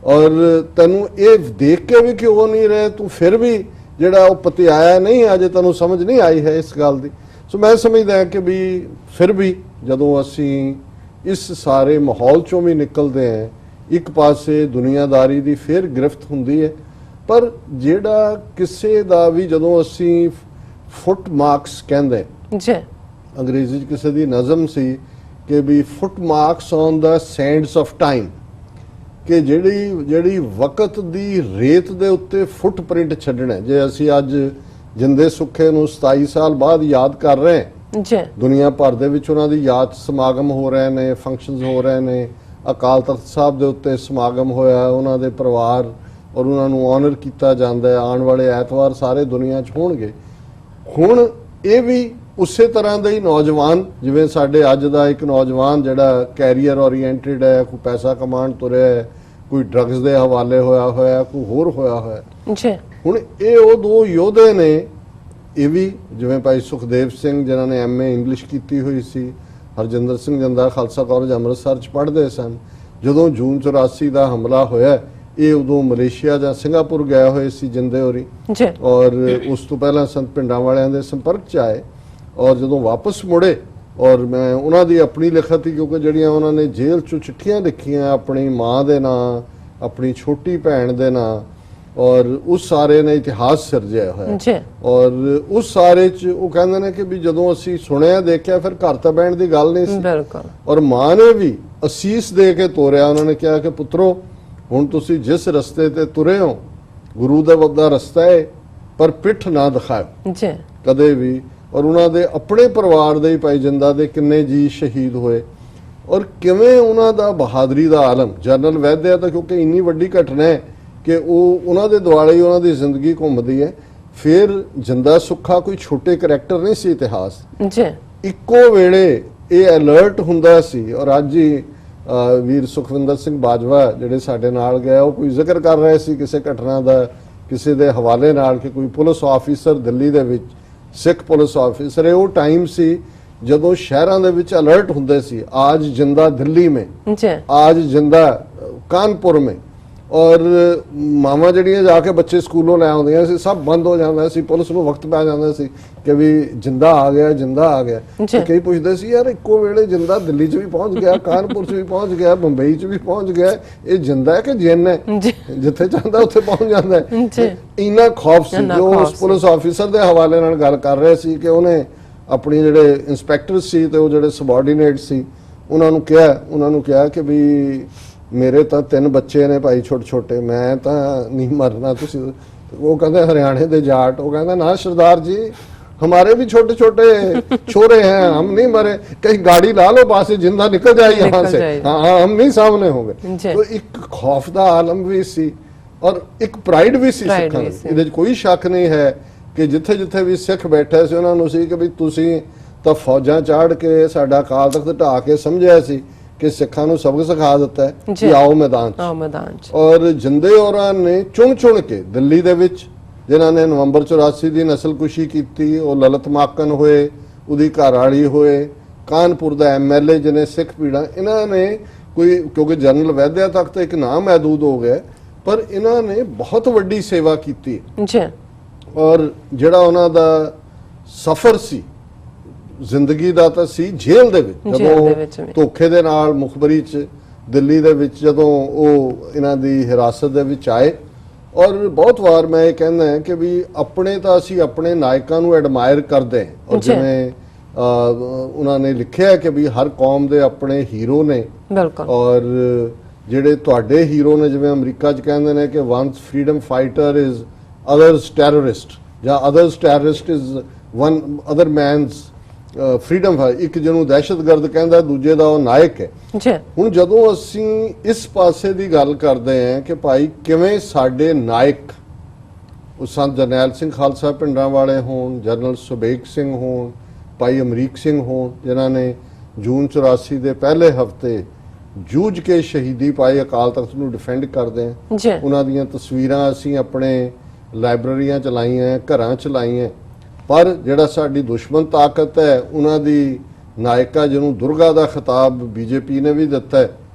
ਔਰ ਤੈਨੂੰ ਇਹ ਦੇਖ ਕੇ ਵੀ ਕਿ ਉਹ ਨਹੀਂ ਰਹੇ, ਤੂੰ ਫਿਰ ਵੀ ਜਿਹੜਾ ਉਹ ਪਤਿਆਇਆ ਨਹੀਂ, ਅਜੇ ਤੈਨੂੰ ਸਮਝ ਨਹੀਂ ਆਈ ਹੈ ਇਸ ਗੱਲ ਦੀ। ਸੋ ਮੈਂ ਸਮਝਦਾ ਕਿ ਵੀ ਫਿਰ ਵੀ ਜਦੋਂ ਅਸੀਂ ਇਸ ਸਾਰੇ ਮਾਹੌਲ ਚੋਂ ਵੀ ਨਿਕਲਦੇ ਹਾਂ, ਇੱਕ ਪਾਸੇ ਦੁਨੀਆਦਾਰੀ ਦੀ ਫਿਰ ਗ੍ਰਿਫਤ ਹੁੰਦੀ ਹੈ, ਪਰ ਜਿਹੜਾ ਕਿਸੇ ਦਾ ਵੀ ਜਦੋਂ ਅਸੀਂ ਫੁੱਟ ਮਾਰਕਸ ਕਹਿੰਦੇ ਅੰਗਰੇਜ਼ੀ 'ਚ ਕਿਸੇ ਦੀ ਨਜ਼ਮ ਸੀ ਕਿ we foot marks on the sands of time, ਕਿ ਜਿਹੜੀ ਵਕਤ ਦੀ ਰੇਤ ਦੇ ਉੱਤੇ ਫੁੱਟਪ੍ਰਿੰਟ ਛੱਡਣਾ। ਜੇ ਅਸੀਂ ਅੱਜ ਜਿੰਦੇ ਸੁੱਖੇ ਨੂੰ 27 ਸਾਲ ਬਾਅਦ ਯਾਦ ਕਰ ਰਹੇ ਹਾਂ, ਦੁਨੀਆ ਭਰ ਦੇ ਵਿੱਚ ਉਹਨਾਂ ਦੀ ਯਾਦ ਸਮਾਗਮ ਹੋ ਰਹੇ ਨੇ, ਫੰਕਸ਼ਨਸ ਹੋ ਰਹੇ ਨੇ, ਅਕਾਲ ਤਖਤ ਸਾਹਿਬ ਦੇ ਉੱਤੇ ਸਮਾਗਮ ਹੋਇਆ, ਉਹਨਾਂ ਦੇ ਪਰਿਵਾਰ ਔਰ ਉਹਨਾਂ ਨੂੰ ਆਨਰ ਕੀਤਾ ਜਾਂਦਾ ਹੈ, ਆਉਣ ਵਾਲੇ ਐਤਵਾਰ ਸਾਰੇ ਦੁਨੀਆ 'ਚ ਹੋਣਗੇ। ਹੁਣ ਇਹ ਵੀ ਉਸੇ ਤਰ੍ਹਾਂ ਦਾ ਹੀ ਨੌਜਵਾਨ, ਜਿਵੇਂ ਸਾਡੇ ਅੱਜ ਦਾ ਇੱਕ ਨੌਜਵਾਨ ਜਿਹੜਾ ਕੈਰੀਅਰ ਓਰੀਐਂਟਡ ਹੈ, ਕੋਈ ਪੈਸਾ ਕਮਾਉਣ ਤੁਰਿਆ ਹੈ, ਕੋਈ ਡਰੱਗਸ ਦੇ ਹਵਾਲੇ ਹੋਇਆ, ਕੋਈ ਹੋਰ ਹੋਇਆ। ਹੁਣ ਇਹ ਉਹ ਦੋ ਯੋਧੇ ਨੇ। ਇਹ ਵੀ ਜਿਵੇਂ ਭਾਈ ਸੁਖਦੇਵ ਸਿੰਘ ਜਿਨ੍ਹਾਂ ਨੇ MA ਇੰਗਲਿਸ਼ ਕੀਤੀ ਹੋਈ ਸੀ, ਹਰਜਿੰਦਰ ਸਿੰਘ ਜੰਦਾ ਖਾਲਸਾ ਕਾਲਜ ਅੰਮ੍ਰਿਤਸਰ 'ਚ ਪੜ੍ਹਦੇ ਸਨ। ਜਦੋਂ ਜੂਨ 84 ਦਾ ਹਮਲਾ ਹੋਇਆ, ਇਹ ਉਦੋਂ ਮਲੇਸ਼ੀਆ ਜਾਂ ਸਿੰਗਾਪੁਰ ਗਏ ਹੋਏ ਸੀ ਜਿੰਦੇ ਹੋਰੀ, ਔਰ ਉਸ ਤੋਂ ਪਹਿਲਾਂ ਸੰਤ ਪਿੰਡਾਂ ਵਾਲਿਆਂ ਦੇ ਸੰਪਰਕ 'ਚ ਆਏ। ਔਰ ਜਦੋਂ ਵਾਪਸ ਮੁੜੇ, ਔਰ ਮੈਂ ਉਹਨਾਂ ਦੀ ਆਪਣੀ ਲਿਖਤ ਹੀ, ਕਿਉਂਕਿ ਜਿਹੜੀਆਂ ਉਹਨਾਂ ਨੇ ਜੇਲ੍ਹ 'ਚੋਂ ਚਿੱਠੀਆਂ ਲਿਖੀਆਂ ਆਪਣੀ ਮਾਂ ਦੇ ਨਾਂ, ਆਪਣੀ ਛੋਟੀ ਭੈਣ ਦੇ ਨਾਂ, ਔਰ ਉਸ ਸਾਰੇ ਨੇ ਇਤਿਹਾਸ ਸਿਰਜਿਆ ਹੋਇਆ। ਔਰ ਉਸ ਸਾਰੇ 'ਚ ਉਹ ਕਹਿੰਦੇ ਨੇ ਕਿ ਵੀ ਜਦੋਂ ਅਸੀਂ ਸੁਣਿਆ ਦੇਖਿਆ ਫਿਰ ਘਰ ਤਾਂ ਬਹਿਣ ਦੀ ਗੱਲ ਨਹੀਂ ਸੀ। ਔਰ ਮਾਂ ਨੇ ਵੀ ਅਸੀਸ ਦੇ ਕੇ ਤੋਰਿਆ। ਉਹਨਾਂ ਨੇ ਕਿਹਾ ਕਿ ਪੁੱਤਰੋ, ਹੁਣ ਤੁਸੀਂ ਜਿਸ ਰਸਤੇ ਤੇ ਤੁਰੇ ਹੋ ਗੁਰੂ ਦਾ ਵੱਡਾ ਰਸਤਾ ਹੈ, ਪਰ ਪਿੱਠ ਨਾ ਦਿਖਾਓ ਕਦੇ ਵੀ। ਔਰ ਉਹਨਾਂ ਦੇ ਆਪਣੇ ਪਰਿਵਾਰ ਦੇ ਹੀ ਭਾਈ ਜਿੰਦਾ ਦੇ ਕਿੰਨੇ ਜੀ ਸ਼ਹੀਦ ਹੋਏ, ਔਰ ਕਿਵੇਂ ਉਹਨਾਂ ਦਾ ਬਹਾਦਰੀ ਦਾ ਆਲਮ। ਜਨਰਲ ਵੈਦਿਆ ਤਾਂ ਕਿਉਂਕਿ ਇੰਨੀ ਵੱਡੀ ਘਟਨਾ ਹੈ ਕਿ ਉਹ ਉਹਨਾਂ ਦੇ ਦੁਆਲੇ ਹੀ ਉਹਨਾਂ ਦੀ ਜ਼ਿੰਦਗੀ ਘੁੰਮਦੀ ਹੈ। ਫਿਰ ਜਿੰਦਾ ਸੁੱਖਾ ਕੋਈ ਛੋਟੇ ਕਰੈਕਟਰ ਨਹੀਂ ਸੀ ਇਤਿਹਾਸ। ਇੱਕੋ ਵੇਲੇ ਇਹ ਅਲਰਟ ਹੁੰਦਾ ਸੀ। ਔਰ ਅੱਜ ਹੀ ਵੀਰ ਸੁਖਵਿੰਦਰ ਸਿੰਘ ਬਾਜਵਾ ਜਿਹੜੇ ਸਾਡੇ ਨਾਲ ਗਏ, ਉਹ ਕੋਈ ਜ਼ਿਕਰ ਕਰ ਰਹੇ ਸੀ ਕਿਸੇ ਘਟਨਾ ਦਾ, ਕਿਸੇ ਦੇ ਹਵਾਲੇ ਨਾਲ, ਕਿ ਕੋਈ ਪੁਲਿਸ ਆਫੀਸਰ ਦਿੱਲੀ ਦੇ ਵਿੱਚ, ਸਿੱਖ ਪੁਲਿਸ ਆਫੀਸਰ ਹੈ, ਉਹ ਟਾਈਮ ਸੀ ਜਦੋਂ ਸ਼ਹਿਰਾਂ ਦੇ ਵਿੱਚ ਅਲਰਟ ਹੁੰਦੇ ਸੀ, आज जिंदा दिल्ली में, आज जिंदा कानपुर में। ਔਰ ਮਾਵਾਂ ਜਿਹੜੀਆਂ ਜਾ ਕੇ ਬੱਚੇ ਸਕੂਲੋਂ ਲੈ ਆਉਂਦੀਆਂ ਸੀ, ਸਭ ਬੰਦ ਹੋ ਜਾਂਦਾ ਸੀ, ਪੁਲਿਸ ਨੂੰ ਵਕਤ ਪੈ ਜਾਂਦਾ ਸੀ ਕਿ ਵੀ ਜਿੰਦਾ ਆ ਗਿਆ, ਜਿੰਦਾ ਆ ਗਿਆ। ਕਈ ਪੁੱਛਦੇ ਸੀ ਯਾਰ ਇੱਕੋ ਵੇਲੇ ਜਿੰਦਾ ਦਿੱਲੀ 'ਚ ਵੀ ਪਹੁੰਚ ਗਿਆ, ਕਾਨਪੁਰ 'ਚ ਵੀ ਪਹੁੰਚ ਗਿਆ, ਬੰਬਈ 'ਚ ਵੀ ਪਹੁੰਚ ਗਿਆ, ਇਹ ਜਿੰਦਾ ਹੈ ਕਿ ਜਿੰਨ ਹੈ? ਜਿੱਥੇ ਜਾਂਦਾ ਉੱਥੇ ਪਹੁੰਚ ਜਾਂਦਾ ਹੈ। ਇੰਨਾ ਖੌਫ ਸੀ। ਜੋ ਉਸ ਪੁਲਿਸ ਆਫੀਸਰ ਦੇ ਹਵਾਲੇ ਨਾਲ ਗੱਲ ਕਰ ਰਹੇ ਸੀ ਕਿ ਉਹਨੇ ਆਪਣੀ ਜਿਹੜੇ ਇੰਸਪੈਕਟਰ ਸੀ ਤੇ ਉਹ ਜਿਹੜੇ ਸਬਆਰਡੀਨੇਟ ਸੀ ਉਹਨਾਂ ਨੂੰ ਕਿਹਾ ਕਿ ਵੀ ਮੇਰੇ ਤਾਂ 3 ਬੱਚੇ ਨੇ ਭਾਈ ਛੋਟੇ ਛੋਟੇ, ਮੈਂ ਤਾਂ ਨਹੀਂ ਮਰਨਾ। ਤੁਸੀਂ ਉਹ ਕਹਿੰਦੇ ਹਰਿਆਣੇ ਦੇ ਜਾਟ, ਉਹ ਕਹਿੰਦਾ ਨਾ ਸਰਦਾਰ जी हमारे भी छोटे छोटे छोरे हैं, हम नहीं मरे, कहीं गाड़ी ला लो पास से, जिंदा निकल जाए यहाँ से, हाँ हम नहीं सामने होंगे। तो एक खौफ दा आलम भी सी और एक प्राइड भी सी सिखां दी। ਇਹਦੇ 'ਚ ਕੋਈ ਸ਼ੱਕ ਨਹੀਂ ਹੈ ਕਿ ਜਿੱਥੇ ਜਿੱਥੇ ਵੀ ਸਿੱਖ ਬੈਠੇ ਸੀ ਉਹਨਾਂ ਨੂੰ ਸੀ ਕਿ ਵੀ ਤੁਸੀਂ ਤਾਂ ਫੌਜਾਂ ਚਾੜ ਕੇ ਸਾਡਾ ਅਕਾਲ ਤਖਤ ਢਾ ਕੇ ਸਮਝਿਆ ਸੀ ਕਿ ਸਿੱਖਾਂ ਨੂੰ ਸਬਕ ਸਿਖਾ ਦਿੱਤਾ ਹੈ ਕਿ ਆਓ ਮੈਦਾਨ 'ਚ। ਔਰ ਜਿੰਦੇ ਹੋਰਾਂ ਨੇ ਚੁਣ ਕੇ ਦਿੱਲੀ ਦੇ ਵਿੱਚ, ਜਿਨ੍ਹਾਂ ਨੇ ਨਵੰਬਰ 84 ਦੀ ਨਸਲਕੁਸ਼ੀ ਕੀਤੀ, ਉਹ ਲਲਿਤ ਮਾਕਨ ਹੋਏ, ਉਹਦੀ ਘਰਵਾਲੀ ਹੋਏ, ਕਾਨਪੁਰ ਦਾ MLA ਜਿਹਨੇ ਸਿੱਖ ਪੀੜਾਂ, ਇਹਨਾਂ ਨੇ ਕੋਈ, ਕਿਉਂਕਿ ਜਨਰਲ ਵੈਦਿਆ ਤੱਕ ਤਾਂ ਇੱਕ ਨਾਮ ਮਹਿਦੂਦ ਹੋ ਗਿਆ, ਪਰ ਇਹਨਾਂ ਨੇ ਬਹੁਤ ਵੱਡੀ ਸੇਵਾ ਕੀਤੀ ਹੈ
ਜੀ।
ਔਰ ਜਿਹੜਾ ਉਹਨਾਂ ਦਾ ਸਫ਼ਰ ਸੀ ਜ਼ਿੰਦਗੀ ਦਾ ਤਾਂ ਸੀ ਜੇਲ੍ਹ ਦੇ ਵਿੱਚ, ਜਦੋਂ ਧੋਖੇ ਦੇ ਨਾਲ ਮੁਖਬਰੀ 'ਚ ਦਿੱਲੀ ਦੇ ਵਿੱਚ ਜਦੋਂ ਉਹ ਇਹਨਾਂ ਦੀ ਹਿਰਾਸਤ ਦੇ ਵਿੱਚ ਆਏ। ਔਰ ਬਹੁਤ ਵਾਰ ਮੈਂ ਇਹ ਕਹਿੰਦਾ ਹਾਂ ਕਿ ਵੀ ਆਪਣੇ ਤਾਂ ਅਸੀਂ ਆਪਣੇ ਨਾਇਕਾਂ ਨੂੰ ਐਡਮਾਇਰ ਕਰਦੇ ਹਾਂ, ਔਰ ਜਿਵੇਂ ਉਹਨਾਂ ਨੇ ਲਿਖਿਆ ਕਿ ਵੀ ਹਰ ਕੌਮ ਦੇ ਆਪਣੇ ਹੀਰੋ ਨੇ।
ਬਿਲਕੁਲ।
ਔਰ ਜਿਹੜੇ ਤੁਹਾਡੇ ਹੀਰੋ ਨੇ, ਜਿਵੇਂ ਅਮਰੀਕਾ 'ਚ ਕਹਿੰਦੇ ਨੇ ਕਿ one's freedom fighter is other's terrorist, ਜਾਂ other's terrorist is one other man's freedom ਹੈ। ਇੱਕ ਜਿਹਨੂੰ ਦਹਿਸ਼ਤਗਰਦ ਕਹਿੰਦਾ, ਦੂਜੇ ਦਾ ਉਹ ਨਾਇਕ ਹੈ। ਹੁਣ ਜਦੋਂ ਅਸੀਂ ਇਸ ਪਾਸੇ ਦੀ ਗੱਲ ਕਰਦੇ ਹਾਂ ਕਿ ਭਾਈ ਕਿਵੇਂ ਸਾਡੇ ਨਾਇਕ, ਉਹ ਸੰਤ ਜਰਨੈਲ ਸਿੰਘ ਖਾਲਸਾ ਪਿੰਡਾਂ ਵਾਲੇ ਹੋਣ, ਜਨਰਲ ਸੁਬੇਗ ਸਿੰਘ ਹੋਣ, ਭਾਈ ਅਮਰੀਕ ਸਿੰਘ ਹੋਣ, ਜਿਨ੍ਹਾਂ ਨੇ ਜੂਨ 84 ਦੇ ਪਹਿਲੇ ਹਫਤੇ ਜੂਝ ਕੇ ਸ਼ਹੀਦੀ ਪਾਈ, ਅਕਾਲ ਤਖਤ ਨੂੰ ਡਿਫੈਂਡ ਕਰਦੇ ਹਾਂ। ਉਹਨਾਂ ਦੀਆਂ ਤਸਵੀਰਾਂ ਅਸੀਂ ਆਪਣੇ ਲਾਇਬ੍ਰੇਰੀਆਂ ਚ ਲਾਈਆਂ, ਘਰਾਂ ਚ ਲਾਈਆਂ। ਪਰ ਜਿਹੜਾ ਸਾਡੀ ਦੁਸ਼ਮਣ ਤਾਕਤ ਹੈ, ਉਹਨਾਂ ਦੀ ਨਾਇਕਾ ਜਿਹਨੂੰ ਦੁਰਗਾ ਦਾ ਖਿਤਾਬ ਬੀਜੇਪੀ ਨੇ ਵੀ ਦਿੱਤਾ ਹੈ,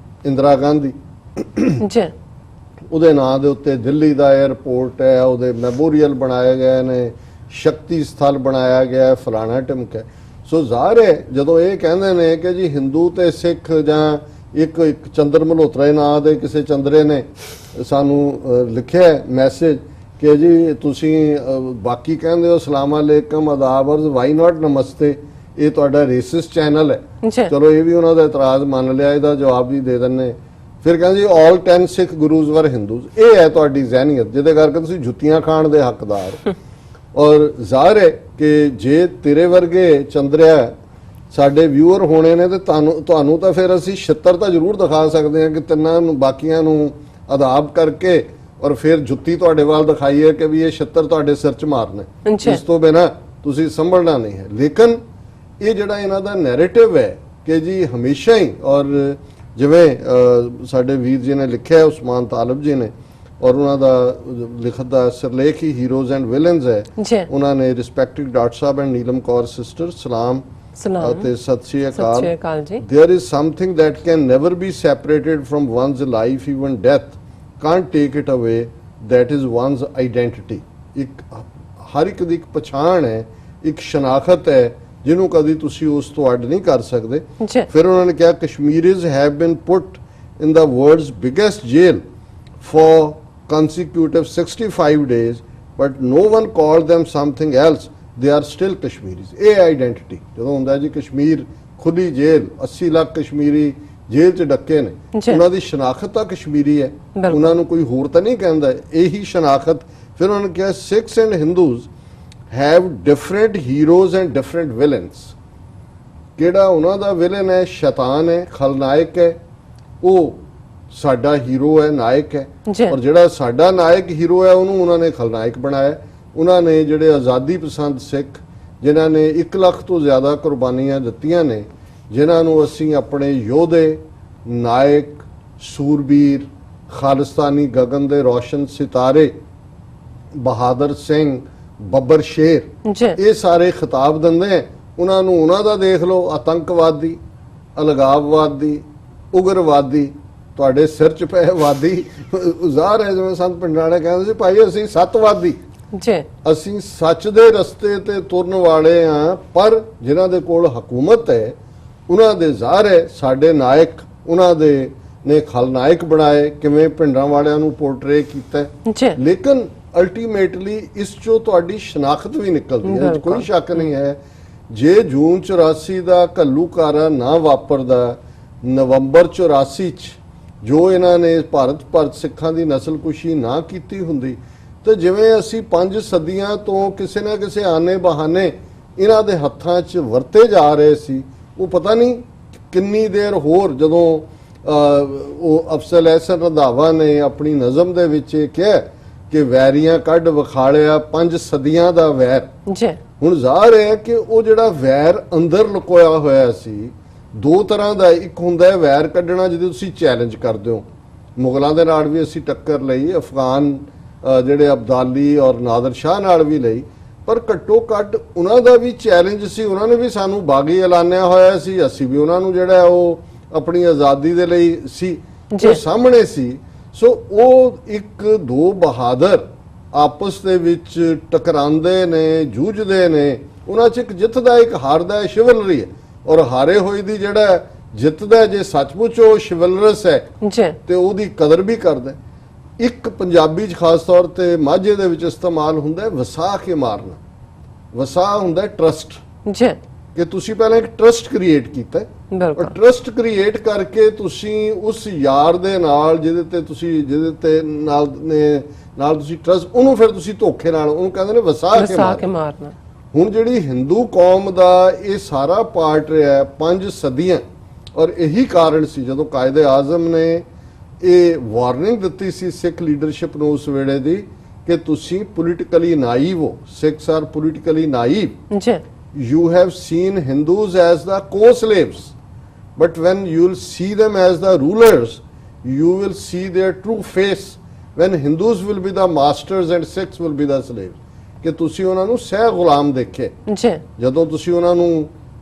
ਇੰਦਰਾ ਗਾਂਧੀ, ਉਹਦੇ ਨਾਂ ਦੇ ਉੱਤੇ ਦਿੱਲੀ ਦਾ 에ਅਰਪੋਰਟ ਹੈ, ਉਹਦੇ ਮੈਮੋਰੀਅਲ ਬਣਾਏ ਗਏ ਨੇ, ਸ਼ਕਤੀ ਸਥਲ ਬਣਾਇਆ ਗਿਆ, ਫਲਾਣਾ ਢਿਮਕਾ। ਸੋ ਜ਼ਾਹਰ ਹੈ ਜਦੋਂ ਇਹ ਕਹਿੰਦੇ ਨੇ ਕਿ ਜੀ ਹਿੰਦੂ ਤੇ ਸਿੱਖ, ਜਾਂ ਇੱਕ ਚੰਦਰ ਮਲਹੋਤਰਾ ਨਾਂ ਦੇ ਕਿਸੇ ਚੰਦਰੇ ਨੇ ਸਾਨੂੰ ਲਿਖਿਆ ਮੈਸੇਜ ਕਿ ਜੀ ਤੁਸੀਂ ਬਾਕੀ ਕਹਿੰਦੇ ਹੋ ਸਲਾਮ ਅਲੈਕਮ, ਆਦਾਬ, ਅਰਜ਼, ਵਾਈ ਨਾਟ ਨਮਸਤੇ, ਇਹ ਤੁਹਾਡਾ ਰੇਸਿਸਟ ਚੈਨਲ ਹੈ। ਚਲੋ ਇਹ ਵੀ ਉਹਨਾਂ ਦਾ ਇਤਰਾਜ਼ ਮੰਨ ਲਿਆ, ਇਹਦਾ ਜਵਾਬ ਵੀ ਦੇ ਦਿੰਨੇ। ਫਿਰ ਕਹਿੰਦੇ ਜੀ ਆਲ 10 ਸਿੱਖ ਗੁਰੂਜ਼ ਵਰ ਹਿੰਦੂਜ਼। ਇਹ ਹੈ ਤੁਹਾਡੀ ਜ਼ਹਿਨੀਅਤ, ਜਿਹਦੇ ਕਰਕੇ ਤੁਸੀਂ ਜੁੱਤੀਆਂ ਖਾਣ ਦੇ ਹੱਕਦਾਰ। ਔਰ ਜ਼ਾਹਰ ਹੈ ਕਿ ਜੇ ਤੇਰੇ ਵਰਗੇ ਚੰਦਰਿਆ ਸਾਡੇ ਵਿਊਅਰ ਹੋਣੇ ਨੇ ਤੇ ਤੁਹਾਨੂੰ ਤਾਂ ਫਿਰ ਅਸੀਂ ਛਿੱਤਰ ਤਾਂ ਜ਼ਰੂਰ ਦਿਖਾ ਸਕਦੇ ਹਾਂ ਕਿ ਤਿੰਨਾਂ ਨੂੰ ਬਾਕੀਆਂ ਨੂੰ ਆਦਾਬ ਕਰਕੇ ਔਰ ਫਿਰ ਜੁੱਤੀ ਤੁਹਾਡੇ ਵੱਲ ਦਿਖਾਈਏ ਕਿ ਵੀ ਇਹ ਛਿੱਤਰ ਤੁਹਾਡੇ ਸਿਰ 'ਚ ਮਾਰਨਾ। ਇਸ ਤੋਂ ਬਿਨਾਂ ਤੁਸੀਂ ਸੰਭਲਣਾ ਨਹੀਂ ਹੈ। ਲੇਕਿਨ ਇਹ ਜਿਹੜਾ ਇਹਨਾਂ ਦਾ ਨੈਰੇਟਿਵ ਹੈ ਕਿ ਜੀ ਹਮੇਸ਼ਾ ਹੀ, ਔਰ ਜਿਵੇਂ ਸਾਡੇ ਵੀਰ ਜੀ ਨੇ ਲਿਖਿਆ, ਉਸਮਾਨ ਤਾਲਿਬ ਜੀ ਨੇ, ਔਰ ਉਹਨਾਂ ਦਾ ਲਿਖਤ ਦਾ ਸਿਰਲੇਖ ਹੀ ਹੀਰੋਜ਼ ਐਂਡ ਵਿਲਨਸ ਹੈ। ਉਹਨਾਂ ਨੇ respected doctor Sahib and Neelam Kaur sister, ਸਲਾਮ ਅਤੇ ਸਤਿ ਸ਼੍ਰੀ ਅਕਾਲ। There is something that can never be separated from one's life, even death can't take it away, that is one's identity. ਇੱਕ ਹਰ ਇੱਕ ਦੀ ਇੱਕ ਪਛਾਣ ਹੈ, ਇੱਕ ਸ਼ਨਾਖਤ ਹੈ, ਜਿਹਨੂੰ ਕਦੀ ਤੁਸੀਂ ਉਸ ਤੋਂ ਅੱਡ ਨਹੀਂ ਕਰ ਸਕਦੇ। ਫਿਰ ਉਹਨਾਂ ਨੇ ਕਿਹਾ ਕਸ਼ਮੀਰੀਜ਼ have been put in the world's biggest jail for consecutive 65 days, but no one called them something else. They are still Kashmiris. ਇਹ ਆਈਡੈਂਟੀਟੀ ਜਦੋਂ ਹੁੰਦਾ ਜੀ ਕਸ਼ਮੀਰ ਖੁੱਲੀ ਜੇਲ੍ਹ, 80 ਲੱਖ ਕਸ਼ਮੀਰੀ ਜੇਲ੍ਹ 'ਚ ਡੱਕੇ ਨੇ, ਉਹਨਾਂ ਦੀ ਸ਼ਨਾਖਤ ਤਾਂ ਕਸ਼ਮੀਰੀ ਹੈ, ਉਹਨਾਂ ਨੂੰ ਕੋਈ ਹੋਰ ਤਾਂ ਨਹੀਂ ਕਹਿੰਦਾ, ਇਹੀ ਸ਼ਨਾਖਤ। ਫਿਰ ਉਹਨਾਂ ਨੇ ਕਿਹਾ Sikhs and Hindus have different heroes and different villains. ਕਿਹੜਾ ਉਹਨਾਂ ਦਾ ਵਿਲਨ ਹੈ, ਸ਼ੈਤਾਨ ਹੈ, ਖਲਨਾਇਕ ਹੈ, ਉਹ ਸਾਡਾ ਹੀਰੋ ਹੈ, ਨਾਇਕ ਹੈ। ਔਰ ਜਿਹੜਾ ਸਾਡਾ ਨਾਇਕ ਹੀਰੋ ਹੈ, ਉਹਨੂੰ ਉਹਨਾਂ ਨੇ ਖਲਨਾਇਕ ਬਣਾਇਆ। ਉਹਨਾਂ ਨੇ ਜਿਹੜੇ ਆਜ਼ਾਦੀ ਪਸੰਦ ਸਿੱਖ, ਜਿਨ੍ਹਾਂ ਨੇ 1 ਲੱਖ ਤੋਂ ਜ਼ਿਆਦਾ ਕੁਰਬਾਨੀਆਂ ਦਿੱਤੀਆਂ ਨੇ, ਜਿਨ੍ਹਾਂ ਨੂੰ ਅਸੀਂ ਆਪਣੇ ਯੋਧੇ, ਨਾਇਕ, ਸੂਰਬੀਰ, ਖਾਲਿਸਤਾਨੀ ਗਗਨ ਦੇ ਰੋਸ਼ਨ ਸਿਤਾਰੇ, ਬਹਾਦਰ ਸਿੰਘ, ਬੱਬਰ ਸ਼ੇਰ, ਇਹ ਸਾਰੇ ਖਿਤਾਬ ਦਿੰਦੇ। ਉਹਨਾਂ ਨੂੰ ਉਹਨਾਂ ਦਾ ਦੇਖ ਲਓ, ਆਤੰਕਵਾਦੀ, ਅਲਗਾਵਵਾਦੀ, ਉਗਰਵਾਦੀ, ਤੁਹਾਡੇ ਸਿਰ 'ਚ ਪਏ ਵਾਦੀ। ਜ਼ਾਹਰ ਹੈ ਜਿਵੇਂ ਸੰਤ ਪਿੰਡਾਂ ਕਹਿੰਦੇ ਸੀ, ਭਾਈ ਅਸੀਂ ਸੱਤਵਾਦੀ, ਅਸੀਂ ਸੱਚ ਦੇ ਰਸਤੇ ਤੇ ਤੁਰਨ ਵਾਲੇ ਆ। ਪਰ ਜਿਨ੍ਹਾਂ ਦੇ ਕੋਲ ਹਕੂਮਤ ਹੈ, ਉਹਨਾਂ ਦੇ ਜ਼ਾਹਰ ਹੈ ਸਾਡੇ ਨਾਇਕ, ਉਹਨਾਂ ਦੇ ਨੇ ਖਲਨਾਇਕ ਬਣਾਏ, ਕਿਵੇਂ ਪਿੰਡਾਂ ਵਾਲਿਆਂ ਨੂੰ ਪੋਰਟਰੇ ਕੀਤਾ। ਲੇਕਿਨ ਅਲਟੀਮੇਟਲੀ ਇਸ 'ਚੋਂ ਤੁਹਾਡੀ ਸ਼ਨਾਖਤ ਵੀ ਨਿਕਲਦੀ ਹੈ, ਕੋਈ ਸ਼ੱਕ ਨਹੀਂ ਹੈ। ਜੇ ਜੂਨ 84 ਦਾ ਘੱਲੂਕਾਰਾ ਨਾ ਵਾਪਰਦਾ, ਨਵੰਬਰ 84 'ਚ ਜੋ ਇਹਨਾਂ ਨੇ ਭਾਰਤ ਭਰ ਸਿੱਖਾਂ ਦੀ ਨਸਲਕੁਸ਼ੀ ਨਾ ਕੀਤੀ ਹੁੰਦੀ, ਤੇ ਜਿਵੇਂ ਅਸੀਂ 5 ਸਦੀਆਂ ਤੋਂ ਕਿਸੇ ਨਾ ਕਿਸੇ ਆਨੇ ਬਹਾਨੇ ਇਹਨਾਂ ਦੇ ਹੱਥਾਂ 'ਚ ਵਰਤੇ ਜਾ ਰਹੇ ਸੀ, ਉਹ ਪਤਾ ਨਹੀਂ ਕਿੰਨੀ ਦੇਰ ਹੋਰ। ਜਦੋਂ ਉਹ ਅਫਜ਼ਲ ਅਹਿਸਨ ਰੰਧਾਵਾ ਨੇ ਆਪਣੀ ਨਜ਼ਮ ਦੇ ਵਿੱਚ ਇਹ ਕਿਹਾ ਕਿ ਵੈਰੀਆਂ ਕੱਢ ਵਿਖਾਲਿਆ 5 ਸਦੀਆਂ ਦਾ ਵੈਰ। ਹੁਣ ਜ਼ਾਹਰ ਹੈ ਕਿ ਉਹ ਜਿਹੜਾ ਵੈਰ ਅੰਦਰ ਲੁਕੋਇਆ ਹੋਇਆ ਸੀ, ਦੋ ਤਰ੍ਹਾਂ ਦਾ, ਇੱਕ ਹੁੰਦਾ ਹੈ ਵੈਰ ਕੱਢਣਾ ਜਿਹਦੇ ਤੁਸੀਂ ਚੈਲੰਜ ਕਰਦੇ ਹੋ। ਮੁਗਲਾਂ ਦੇ ਨਾਲ ਵੀ ਅਸੀਂ ਟੱਕਰ ਲਈ, ਅਫਗਾਨ ਜਿਹੜੇ ਅਬਦਾਲੀ ਔਰ ਨਾਦਰ ਸ਼ਾਹ ਨਾਲ ਵੀ ਲਈ, ਪਰ ਘੱਟੋ ਘੱਟ ਉਹਨਾਂ ਦਾ ਵੀ ਚੈਲੰਜ ਸੀ। ਉਹਨਾਂ ਨੇ ਵੀ ਸਾਨੂੰ ਬਾਗੀ ਐਲਾਨਿਆ ਹੋਇਆ ਸੀ, ਅਸੀਂ ਵੀ ਉਹਨਾਂ ਨੂੰ ਜਿਹੜਾ ਉਹ ਆਪਣੀ ਆਜ਼ਾਦੀ ਦੇ ਲਈ ਸੀ, ਉਹ ਸਾਹਮਣੇ ਸੀ। ਸੋ ਉਹ ਇੱਕ ਦੋ ਬਹਾਦਰ ਆਪਸ ਦੇ ਵਿੱਚ ਟਕਰਾਉਂਦੇ ਨੇ, ਜੂਝਦੇ ਨੇ, ਉਹਨਾਂ 'ਚ ਇੱਕ ਜਿੱਤ ਦਾ ਇੱਕ ਹਾਰ ਦਾ ਸ਼ਿਵਲਰੀ ਹੈ, ਔਰ ਹਾਰੇ ਹੋਏ ਦੀ ਜਿਹੜਾ ਜਿੱਤਦਾ ਜੇ ਸੱਚਮੁੱਚ ਉਹ ਸ਼ਿਵਲਰਸ ਹੈ
ਜੀ
ਤੇ ਉਹਦੀ ਕਦਰ ਵੀ ਕਰਦਾ। ਇੱਕ ਪੰਜਾਬੀ 'ਚ ਖਾਸ ਤੌਰ ਤੇ ਮਾਝੇ ਦੇ ਵਿੱਚ ਇਸਤੇਮਾਲ ਹੁੰਦਾ ਹੈ ਵਸਾ ਕੇ ਮਾਰਨਾ। ਵਸਾ ਹੁੰਦਾ ਟਰਸਟ,
ਜੀ
ਕਿ ਤੁਸੀਂ ਪਹਿਲਾਂ ਇੱਕ ਟਰਸਟ ਕ੍ਰੀਏਟ ਕੀਤਾ ਹੈ, ਔਰ
ਬਿਲਕੁਲ
ਟਰਸਟ ਕ੍ਰੀਏਟ ਕਰਕੇ ਤੁਸੀਂ ਉਸ ਯਾਰ ਦੇ ਨਾਲ ਜਿਹਦੇ ਤੇ ਨਾਲ ਤੁਸੀਂ ਟਰਸਟ, ਉਹਨੂੰ ਫਿਰ ਤੁਸੀਂ ਧੋਖੇ ਨਾਲ, ਉਹਨੂੰ ਕਹਿੰਦੇ ਨੇ ਵਸਾ ਕੇ
ਵਸਾ ਕੇ
ਮਾਰਨਾ।
ਮਾਰਨਾ।
ਹੁਣ ਜਿਹੜੀ ਹਿੰਦੂ ਕੌਮ ਦਾ ਇਹ ਸਾਰਾ ਪਾਰਟ ਰਿਹਾ 5 ਸਦੀਆਂ, ਔਰ ਇਹੀ ਕਾਰਨ ਸੀ ਜਦੋਂ ਕਾਇਦੇ ਆਜ਼ਮ ਨੇ ਇਹ ਵਾਰਨਿੰਗ ਦਿੱਤੀ ਸੀ ਸਿੱਖ ਲੀਡਰਸ਼ਿਪ ਨੂੰ ਉਸ ਵੇਲੇ ਦੀ ਕਿ ਤੁਸੀਂ ਪੋਲੀਟੀਕਲੀ ਨਾਈਵ ਹੋ, ਸਿੱਖਸ ਆਰ ਪੋਲੀਟੀਕਲੀ ਨਾਈਵ।
ਜੀ
You have seen Hindus as the co-slaves, but when you will see them as the rulers, you will see their true face. When Hindus will be the masters and Sikhs will be the slaves. ਕਿ ਤੁਸੀਂ ਉਹਨਾਂ ਨੂੰ ਸਹਿ ਗੁਲਾਮ ਦੇਖੇ।
ਜੀ
ਜਦੋਂ ਤੁਸੀਂ ਉਹਨਾਂ ਨੂੰ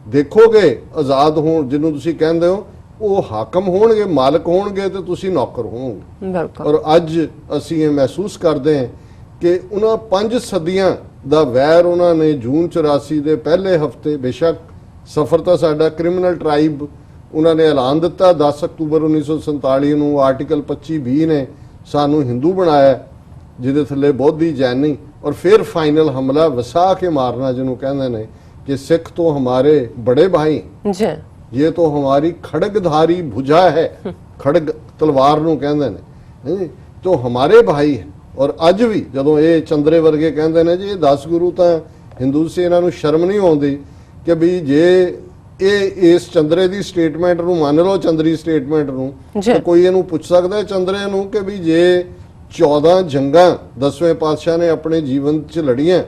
ਦੇਖੋਗੇ ਆਜ਼ਾਦ ਹੋਣ, ਜਿਹਨੂੰ ਤੁਸੀਂ ਕਹਿੰਦੇ ਹੋ, ਉਹ ਹਾਕਮ ਹੋਣਗੇ, ਮਾਲਕ ਹੋਣਗੇ ਤੇ ਤੁਸੀਂ ਨੌਕਰ ਹੋਵੋਗੇ।
ਬਿਲਕੁਲ
ਔਰ ਅੱਜ ਅਸੀਂ ਇਹ ਮਹਿਸੂਸ ਕਰਦੇ ਹਾਂ ਕਿ ਉਹਨਾਂ 5 ਸਦੀਆਂ ਦਾ ਵੈਰ ਉਹਨਾਂ ਨੇ ਜੂਨ 84 ਦੇ ਪਹਿਲੇ ਹਫਤੇ, ਬੇਸ਼ੱਕ ਸਫਰ ਤਾਂ ਸਾਡਾ ਕ੍ਰਿਮੀਨਲ ਟ੍ਰਾਈਬ ਉਹਨਾਂ ਨੇ ਐਲਾਨ ਦਿੱਤਾ 10 ਅਕਤੂਬਰ 1947 ਨੂੰ, ਆਰਟੀਕਲ 25(b) ਨੇ ਸਾਨੂੰ ਹਿੰਦੂ ਬਣਾਇਆ, ਜਿਹਦੇ ਥੱਲੇ ਬੋਧੀ ਜੈਨੀ, ਔਰ ਫਿਰ ਫਾਈਨਲ ਹਮਲਾ ਵਸਾ ਕੇ ਮਾਰਨਾ, ਜਿਹਨੂੰ ਕਹਿੰਦੇ ਨੇ ਕਿ ਸਿੱਖ ਤੋਂ ਹਮਾਰੇ ਬੜੇ ਭਾਈ,
ਜੀ
ਇਹ ਤੋਂ ਹਮਾਰੀ ਖੜਗਧਾਰੀ ਭੁਜਾ ਹੈ, ਖੜਗ ਤਲਵਾਰ ਨੂੰ ਕਹਿੰਦੇ ਨੇ, ਤੋਂ ਹਮਾਰੇ ਭਾਈ ਹੈ। ਔਰ ਅੱਜ ਵੀ ਜਦੋਂ ਇਹ ਚੰਦਰੇ ਵਰਗੇ ਕਹਿੰਦੇ ਨੇ ਜੀ ਇਹ 10 ਗੁਰੂ ਤਾਂ ਹਿੰਦੂ ਸੀ, ਇਹਨਾਂ ਨੂੰ ਸ਼ਰਮ ਨਹੀਂ ਆਉਂਦੀ ਕਿ ਵੀ ਜੇ ਇਹ ਇਸ ਚੰਦਰੇ ਦੀ ਸਟੇਟਮੈਂਟ ਨੂੰ ਮੰਨ ਲਓ, ਚੰਦਰੀ ਸਟੇਟਮੈਂਟ ਨੂੰ, ਤਾਂ ਕੋਈ ਇਹਨੂੰ ਪੁੱਛ ਸਕਦਾ ਹੈ ਚੰਦਰੇ ਨੂੰ ਕਿ ਵੀ ਜੇ 14 ਜੰਗਾਂ 10ਵੇਂ ਪਾਤਸ਼ਾਹ ਨੇ ਆਪਣੇ ਜੀਵਨ 'ਚ ਲੜੀਆਂ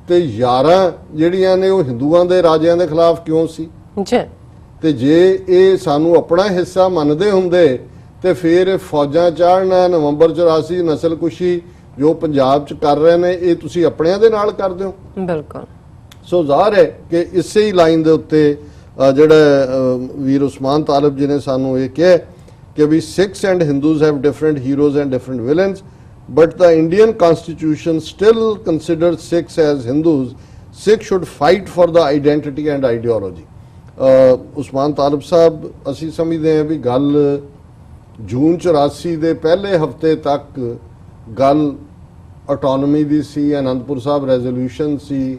ਤੇ 11 ਜਿਹੜੀਆਂ ਨੇ ਉਹ ਹਿੰਦੂਆਂ ਦੇ ਰਾਜਿਆਂ ਦੇ ਖਿਲਾਫ ਕਿਉਂ ਸੀ?
ਜੀ
ਤੇ ਜੇ ਇਹ ਸਾਨੂੰ ਆਪਣਾ ਹਿੱਸਾ ਮੰਨਦੇ ਹੁੰਦੇ ਤੇ ਫਿਰ ਫੌਜਾਂ ਚਾੜਨਾ, ਨਵੰਬਰ 84 ਨਸਲਕੁਸ਼ੀ ਜੋ ਪੰਜਾਬ 'ਚ ਕਰ ਰਹੇ ਨੇ, ਇਹ ਤੁਸੀਂ ਆਪਣਿਆਂ ਦੇ ਨਾਲ ਕਰਦੇ ਹੋ।
ਬਿਲਕੁਲ
ਸੋ ਜ਼ਾਹਰ ਹੈ ਕਿ ਇਸੇ ਹੀ ਲਾਈਨ ਦੇ ਉੱਤੇ ਜਿਹੜਾ ਵੀਰ ਉਸਮਾਨ ਤਾਲਿਬ ਜੀ ਨੇ ਸਾਨੂੰ ਇਹ ਕਿਹਾ ਕਿ we Sikhs and Hindus have different heroes and different villains, but the Indian constitution still considers Sikhs as Hindus. Sikhs should fight for the identity and ideology. Usman Talib Sahib, ਅਸੀਂ ਸਮਝਦੇ ਹਾਂ ਵੀ ਗੱਲ ਜੂਨ 84 ਦੇ ਪਹਿਲੇ ਹਫਤੇ ਤੱਕ ਗੱਲ ਆਟੋਨਮੀ ਦੀ ਸੀ, ਅਨੰਦਪੁਰ ਸਾਹਿਬ ਰੈਜ਼ੋਲੂਸ਼ਨ ਸੀ,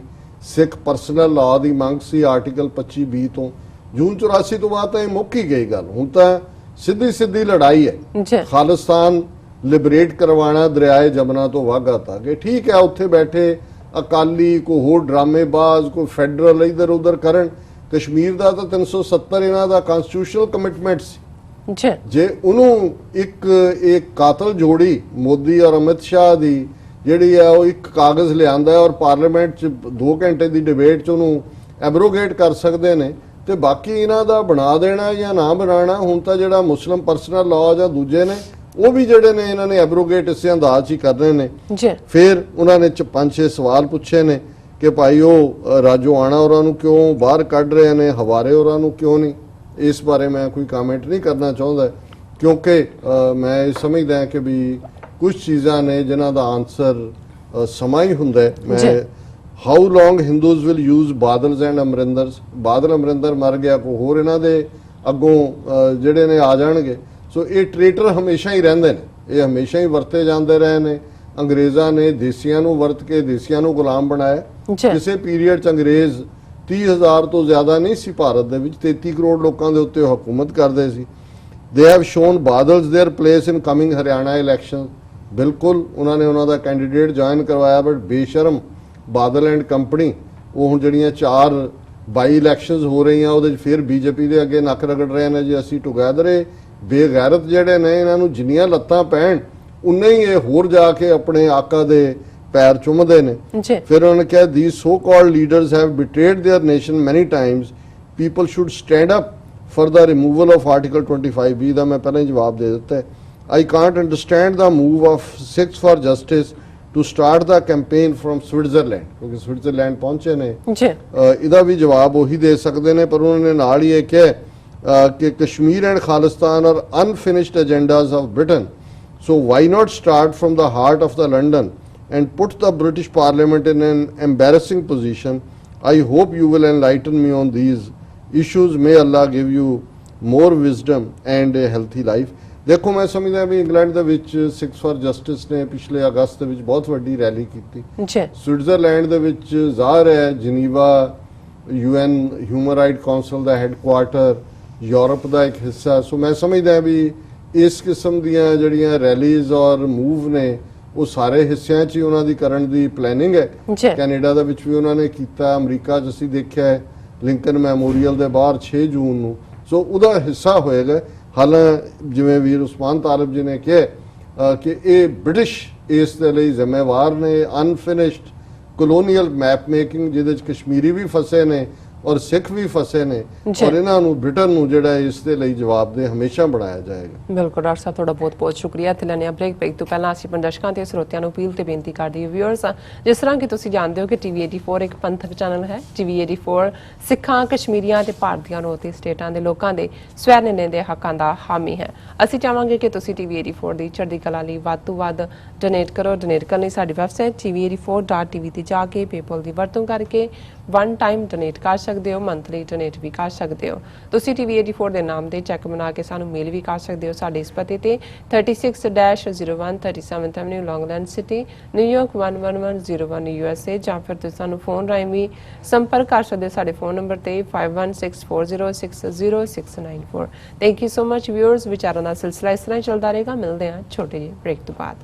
ਸਿੱਖ ਪਰਸਨਲ ਲਾਅ ਦੀ ਮੰਗ ਸੀ ਆਰਟੀਕਲ 25(b) ਤੋਂ। ਜੂਨ 84 ਤੋਂ ਬਾਅਦ ਤਾਂ ਇਹ ਮੁੱਕ ਹੀ ਗਈ ਗੱਲ। ਹੁਣ ਤਾਂ ਸਿੱਧੀ ਲੜਾਈ ਹੈ, ਖਾਲਿਸਤਾਨ ਲਿਬਰੇਟ ਕਰਵਾਣਾ ਦਰਿਆਏ ਜਮਨਾ ਤੋਂ ਵਾਘਾ ਤੱਕ। ਠੀਕ ਹੈ, ਉੱਥੇ ਬੈਠੇ ਅਕਾਲੀ ਕੋਈ ਹੋਰ ਡਰਾਮੇਬਾਜ਼, ਕੋਈ ਫੈਡਰਲ ਇਧਰ ਉਧਰ ਕਰਨ। ਕਸ਼ਮੀਰ ਦਾ ਤਾਂ 370 ਇਹਨਾਂ ਦਾ ਕਨਸਟੀਟਿਊਸ਼ਨਲ ਕਮਿਟਮੈਂਟ ਸੀ। ਜੇ ਉਹਨੂੰ ਇੱਕ ਕਾਤਲ ਜੋੜੀ ਮੋਦੀ ਔਰ ਅਮਿਤ ਸ਼ਾਹ ਦੀ ਜਿਹੜੀ ਹੈ ਉਹ ਇੱਕ ਕਾਗਜ਼ ਲਿਆਂਦਾ ਔਰ ਪਾਰਲੀਮੈਂਟ 'ਚ 2 ਘੰਟੇ ਦੀ ਡਿਬੇਟ 'ਚ ਉਹਨੂੰ ਐਬਰੋਗੇਟ ਕਰ ਸਕਦੇ ਨੇ, ਤੇ ਬਾਕੀ ਇਹਨਾਂ ਦਾ ਬਣਾ ਦੇਣਾ ਜਾਂ ਨਾ ਬਣਾਉਣਾ। ਹੁਣ ਤਾਂ ਜਿਹੜਾ ਮੁਸਲਿਮ ਪਰਸਨਲ ਲਾਅ ਜਾਂ ਦੂਜੇ ਨੇ ਉਹ ਵੀ ਜਿਹੜੇ ਨੇ ਇਹਨਾਂ ਨੇ ਐਬਰੋਗੇਟ ਇਸੇ ਅੰਦਾਜ਼ 'ਚ ਹੀ ਕਰਨੇ ਨੇ। ਫਿਰ ਉਹਨਾਂ ਨੇ 5-6 ਸਵਾਲ ਪੁੱਛੇ ਨੇ ਕਿ ਭਾਈ ਉਹ ਰਾਜੋਆਣਾ ਉਹਨਾਂ ਨੂੰ ਕਿਉਂ ਬਾਹਰ ਕੱਢ ਰਹੇ ਨੇ, ਹਵਾਰੇ ਉਹਨਾਂ ਨੂੰ ਕਿਉਂ ਨਹੀਂ। ਇਸ ਬਾਰੇ ਮੈਂ ਕੋਈ ਕਮੈਂਟ ਨਹੀਂ ਕਰਨਾ ਚਾਹੁੰਦਾ, ਕਿਉਂਕਿ ਮੈਂ ਇਹ ਸਮਝਦਾ ਹਾਂ ਕਿ ਵੀ ਕੁਝ ਚੀਜ਼ਾਂ ਨੇ ਜਿਨ੍ਹਾਂ ਦਾ ਆਨਸਰ ਸਮਾਂ ਹੀ ਹੁੰਦਾ ਹੈ। ਮੈਂ how long Hindus will use Badals and Amarinders, Badal Amarinder ਮਰ ਗਿਆ, ਕੋਈ ਹੋਰ ਇਹਨਾਂ ਦੇ ਅੱਗੋਂ ਜਿਹੜੇ ਨੇ ਆ ਜਾਣਗੇ। ਸੋ ਇਹ ਟ੍ਰੇਟਰ ਹਮੇਸ਼ਾ ਹੀ ਰਹਿੰਦੇ ਨੇ, ਇਹ ਹਮੇਸ਼ਾ ਹੀ ਵਰਤੇ ਜਾਂਦੇ ਰਹੇ ਨੇ। ਅੰਗਰੇਜ਼ਾਂ ਨੇ ਦੇਸੀਆਂ ਨੂੰ ਵਰਤ ਕੇ ਦੇਸੀਆਂ ਨੂੰ ਗੁਲਾਮ ਬਣਾਇਆ। ਕਿਸੇ ਪੀਰੀਅਡ 'ਚ ਅੰਗਰੇਜ਼ 30,000 ਤੋਂ ਜ਼ਿਆਦਾ ਨਹੀਂ ਸੀ ਭਾਰਤ ਦੇ ਵਿੱਚ, 33 ਕਰੋੜ ਲੋਕਾਂ ਦੇ ਉੱਤੇ ਹਕੂਮਤ ਕਰਦੇ ਸੀ। They have shown Badals their place in coming Haryana election. ਬਿਲਕੁਲ ਉਹਨਾਂ ਨੇ ਉਹਨਾਂ ਦਾ ਕੈਂਡੀਡੇਟ ਜੁਆਇਨ ਕਰਵਾਇਆ, ਬਟ ਬੇਸ਼ਰਮ ਬਾਦਲ ਐਂਡ ਕੰਪਨੀ ਉਹ ਹੁਣ ਜਿਹੜੀਆਂ 4 ਬਾਈ ਇਲੈਕਸ਼ਨਸ ਹੋ ਰਹੀਆਂ ਉਹਦੇ 'ਚ ਫਿਰ ਬੀਜੇਪੀ ਦੇ ਅੱਗੇ ਨੱਕ ਰਗੜ ਰਹੇ ਨੇ ਜੀ ਅਸੀਂ ਟੁਗੈਦਰ। ਇਹ ਬੇਗੈਰਤ ਜਿਹੜੇ ਨੇ ਇਹਨਾਂ ਨੂੰ ਜਿੰਨੀਆਂ ਲੱਤਾਂ ਪੈਣ ਉਨੇ ਹੀ ਇਹ ਹੋਰ ਜਾ ਕੇ ਆਪਣੇ ਆਕਾ ਦੇ ਪੈਰ ਚੁੰਮਦੇ ਨੇ। ਫਿਰ ਉਹਨਾਂ ਨੇ ਕਿਹਾ these so-called leaders have betrayed their nation many times. People should stand up for the removal of Article 25(b) ਦਾ ਮੈਂ ਪਹਿਲਾਂ ਹੀ ਜਵਾਬ ਦੇ ਦਿੱਤਾ ਹੈ। I can't understand the move of Sikhs for Justice to start the campaign from Switzerland, ਕਿਉਂਕਿ Switzerland ਪਹੁੰਚੇ ਨੇ। ਇਹਦਾ ਵੀ ਜਵਾਬ ਉਹੀ ਦੇ ਸਕਦੇ ਨੇ, ਪਰ ਉਹਨਾਂ ਨੇ ਨਾਲ ਹੀ ਇਹ ਕਿਹਾ ਕਿ Kashmir and Khalistan are unfinished agendas of Britain, So why not start from the heart of the London and put the British Parliament in an embarrassing position? I hope you will enlighten me on these issues. May Allah give you more wisdom and a healthy life. ਦੇਖੋ ਮੈਂ ਸਮਝਦਾ ਵੀ England ਦੇ ਵਿੱਚ 6 for justice ਨੇ ਪਿਛਲੇ ਅਗਸਤ ਦੇ ਵਿੱਚ ਬਹੁਤ ਵੱਡੀ ਰੈਲੀ ਕੀਤੀ।
ਜੀ
ਸਵਿਟਜ਼ਰਲੈਂਡ ਦੇ ਵਿੱਚ ਜ਼ਾਹਰ ਹੈ ਜਨੀਵਾ UN ਹਿਊਮਨ ਰਾਈਟ ਕਾਉਂਸਲ ਦਾ ਹੈੱਡਕੁਆਰਟਰ ਯੂਰਪ ਦਾ ਇੱਕ ਹਿੱਸਾ। ਸੋ ਮੈਂ ਸਮਝਦਾ ਵੀ ਇਸ ਕਿਸਮ ਦੀਆਂ ਜਿਹੜੀਆਂ ਰੈਲੀਜ਼ ਔਰ ਮੂਵ ਨੇ ਉਹ ਸਾਰੇ ਹਿੱਸਿਆਂ 'ਚ ਹੀ ਉਹਨਾਂ ਦੀ ਕਰਨ ਦੀ ਪਲੈਨਿੰਗ ਹੈ। ਕੈਨੇਡਾ ਦੇ ਵਿੱਚ ਵੀ ਉਹਨਾਂ ਨੇ ਕੀਤਾ, ਅਮਰੀਕਾ 'ਚ ਅਸੀਂ ਦੇਖਿਆ ਹੈ ਲਿੰਕਨ ਮੈਮੋਰੀਅਲ ਦੇ ਬਾਹਰ 6 ਜੂਨ ਨੂੰ। ਸੋ ਉਹਦਾ ਹਿੱਸਾ ਹੋਏਗਾ। ਹਾਲਾਂ ਜਿਵੇਂ ਵੀਰ ਉਸਮਾਨ ਤਾਲਿਬ ਜੀ ਨੇ ਕਿਹਾ ਕਿ ਇਹ ਬ੍ਰਿਟਿਸ਼ ਇਸ ਦੇ ਲਈ ਜ਼ਿੰਮੇਵਾਰ ਨੇ। ਅਨਫਿਨਿਸ਼ਡ ਕਲੋਨੀਅਲ ਮੈਪ ਮੇਕਿੰਗ ਜਿਹਦੇ 'ਚ ਕਸ਼ਮੀਰੀ ਵੀ ਫਸੇ ਨੇ ਔਰ ਸਿੱਖ ਵੀ ਫਸੇ ਨੇ ਔਰ ਇਹਨਾਂ ਨੂੰ ਬ੍ਰਿਟਨ ਨੂੰ ਜਿਹੜਾ ਇਸ ਦੇ ਲਈ ਜਵਾਬਦੇਹ ਹਮੇਸ਼ਾ ਬਣਾਇਆ ਜਾਏਗਾ।
ਬਿਲਕੁਲ ਡਾਕਟਰ ਸਾਹਿਬ ਤੁਹਾਡਾ ਬਹੁਤ ਬਹੁਤ ਸ਼ੁਕਰੀਆ। ਤੇ ਲੈਣੇ ਬ੍ਰੇਕ ਤੋਂ ਪਹਿਲਾਂ ਅਸੀਂ ਦਰਸ਼ਕਾਂ ਤੇ ਸਰੋਤਿਆਂ ਨੂੰ ਅਪੀਲ ਤੇ ਬੇਨਤੀ ਕਰਦੇ ਹਾਂ ਵਿਊਅਰਸ, ਜਿਸ ਤਰ੍ਹਾਂ ਕਿ ਤੁਸੀਂ ਜਾਣਦੇ ਹੋ ਕਿ TV 84 ਇੱਕ ਪੰਥਕ ਚੈਨਲ ਹੈ। TV 84 ਸਿੱਖਾਂ, ਕਸ਼ਮੀਰੀਆਂ ਤੇ ਭਾਰਤੀਆਂ ਨੂੰ ਅਤੇ ਸਟੇਟਾਂ ਦੇ ਲੋਕਾਂ ਦੇ ਸਵੈ ਨਿਰਣੇ ਦੇ ਹੱਕਾਂ ਦਾ ਹਾਮੀ ਹੈ। ਅਸੀਂ ਚਾਹਾਂਗੇ ਕਿ ਤੁਸੀਂ TV 84 ਦੀ ਚੜ੍ਹਦੀ ਕਲਾ ਲਈ ਵੱਧ ਤੋਂ ਵੱਧ ਡੋਨੇਟ ਕਰੋ। ਡੋਨੇਟ ਕਰਨ ਲਈ ਸਾਡੀ ਵੈਬਸਾਈਟ tv84.tv ਤੇ ਜਾ ਕੇ ਪੇਪਲ ਦੀ ਵਰਤੋਂ ਕਰਕੇ ਵਨ ਟਾਈਮ ਡੋਨੇਟ ਕਰ ਸਕਦੇ ਹੋ, ਮੰਥਲੀ ਡੋਨੇਟ ਵੀ ਕਰ ਸਕਦੇ ਹੋ। ਤੁਸੀਂ TV 84 ਦੇ ਨਾਮ ਦੇ ਚੈੱਕ ਬਣਾ ਕੇ ਸਾਨੂੰ ਮੇਲ ਵੀ ਕਰ ਸਕਦੇ ਹੋ ਸਾਡੇ ਇਸ ਪਤੇ ਤੇ 36-01 37th Avenue, Long Island city, New York 11101 USA, ਜਾਂ ਫਿਰ ਤੁਸੀਂ ਸਾਨੂੰ ਫੋਨ ਰਾਹੀਂ ਵੀ ਸੰਪਰਕ ਕਰ ਸਕਦੇ ਹੋ ਸਾਡੇ ਫੋਨ ਨੰਬਰ ਤੇ 5164060694। Thank you so much viewers. ਵਿਚਾਰਾਂ ਦਾ ਸਿਲਸਿਲਾ ਇਸ ਤਰ੍ਹਾਂ ਹੀ ਚੱਲਦਾ ਰਹੇਗਾ। ਮਿਲਦੇ ਹਾਂ ਛੋਟੇ ਜਿਹੇ ਬ੍ਰੇਕ ਤੋਂ ਬਾਅਦ।